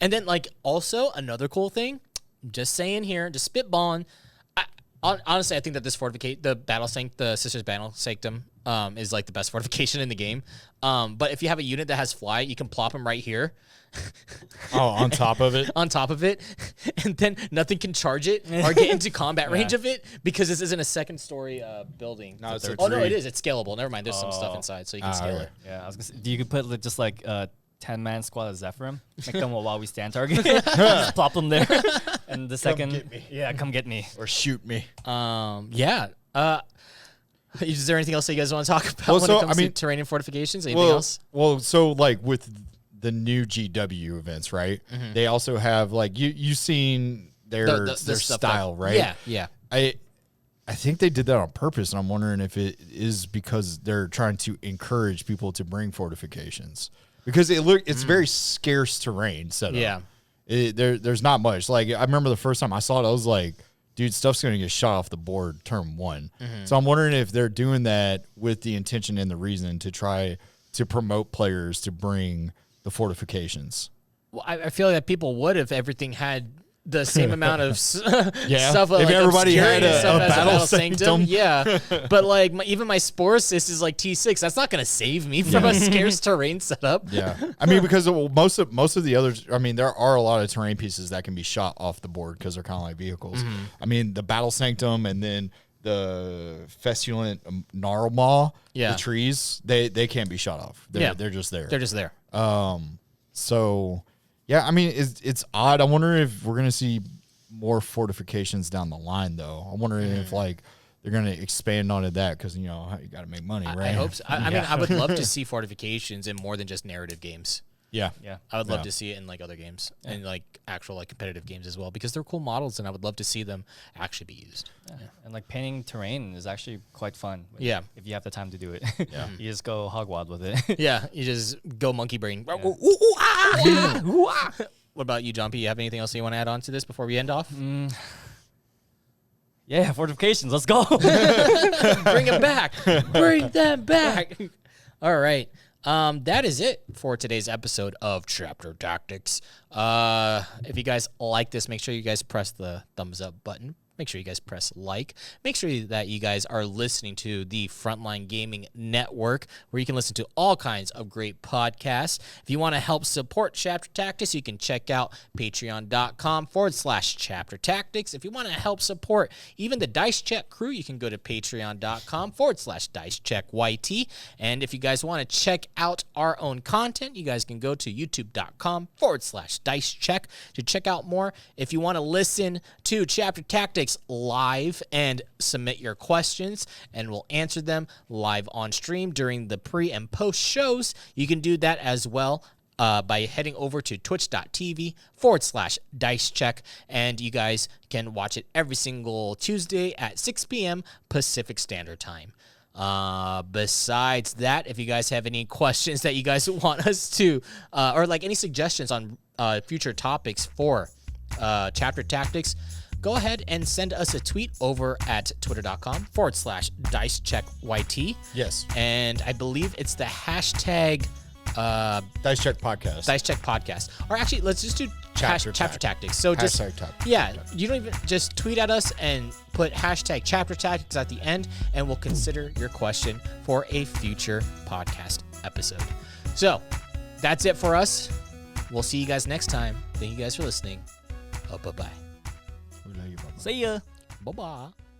S1: And then like also another cool thing, just saying here, just spitballing. Honestly, I think that this the Sisters Battle Sanctum, is like the best fortification in the game. But if you have a unit that has fly, you can plop them right here.
S3: On top of it?
S1: On top of it. And then nothing can charge it or get into combat range of it because this isn't a second story building.
S3: No, it's
S1: no, it is. It's scalable. Never mind. There's some stuff inside, so you can scale it.
S2: Yeah, I was gonna say, you could put just like 10-man squad of Zephyrim, make them a while we stand target, just plop them there, and the second, come get me
S3: Or shoot me.
S1: Yeah. Is there anything else that you guys want to talk about when it comes to terrain and fortifications? Anything else?
S3: Well, so like with the new GW events, right?
S1: Mm-hmm.
S3: They also have like you've seen their style, right?
S1: Yeah.
S3: I think they did that on purpose, and I'm wondering if it is because they're trying to encourage people to bring fortifications. Because it's very scarce terrain setup.
S1: Yeah.
S3: There's not much. Like, I remember the first time I saw it, I was like, dude, stuff's going to get shot off the board turn 1.
S1: Mm-hmm.
S3: So I'm wondering if they're doing that with the intention and the reason to try to promote players to bring the fortifications.
S1: Well, I feel like people would if everything had the same amount of stuff.
S3: If
S1: like
S3: everybody had a
S1: battle
S3: sanctum.
S1: Yeah. But like even my Spore Assist is like T6. That's not going to save me from a scarce terrain setup.
S3: Yeah. I mean, because most of the others, I mean, there are a lot of terrain pieces that can be shot off the board because they're kind of like vehicles.
S1: Mm-hmm.
S3: I mean, the Battle Sanctum and then the Fesulent Gnarl Maw, the trees, they can't be shot off. They're just there.
S1: They're just there.
S3: So, yeah, I mean, it's odd. I wonder if we're going to see more fortifications down the line, though. I'm wondering if, like, they're going to expand onto that because, you know, you got to make money, right?
S1: I hope so. I mean, I would love to see fortifications in more than just narrative games.
S3: Yeah.
S1: I would love to see it in like other games and like actual like competitive games as well because they're cool models and I would love to see them actually be used.
S2: Yeah. And like painting terrain is actually quite fun.
S1: Yeah.
S2: If you have the time to do it.
S3: Yeah.
S2: You just go hog wild with it.
S1: Yeah. You just go monkey brain. What about you, Jumpy? You have anything else you want to add on to this before we end off?
S2: Yeah, fortifications. Let's go.
S1: Bring them back. Bring them back. All right. That is it for today's episode of Chapter Tactics. If you guys like this, make sure you guys press the thumbs up button. Make sure you guys press like. Make sure that you guys are listening to the Frontline Gaming Network, where you can listen to all kinds of great podcasts. If you want to help support Chapter Tactics, you can check out patreon.com/Chapter Tactics. If you want to help support even the Dice Check crew, you can go to patreon.com/Dice Check YT. And if you guys want to check out our own content, you guys can go to youtube.com/Dice Check to check out more. If you want to listen to Chapter Tactics live and submit your questions and we'll answer them live on stream during the pre and post shows, you can do that as well by heading over to twitch.tv/Dice Check, and you guys can watch it every single Tuesday at 6 p.m. Pacific Standard Time. Besides that, if you guys have any questions that you guys want us to or like any suggestions on future topics for Chapter Tactics, go ahead and send us a tweet over at twitter.com/Dice Check YT.
S3: Yes.
S1: And I believe it's the hashtag
S3: Dice Check Podcast.
S1: Dice Check Podcast. Or actually, let's just do Chapter Tactics. So just you don't even just tweet at us and put hashtag Chapter Tactics at the end, and we'll consider your question for a future podcast episode. So that's it for us. We'll see you guys next time. Thank you guys for listening. Bye-bye.
S2: See ya.
S1: Bye-bye.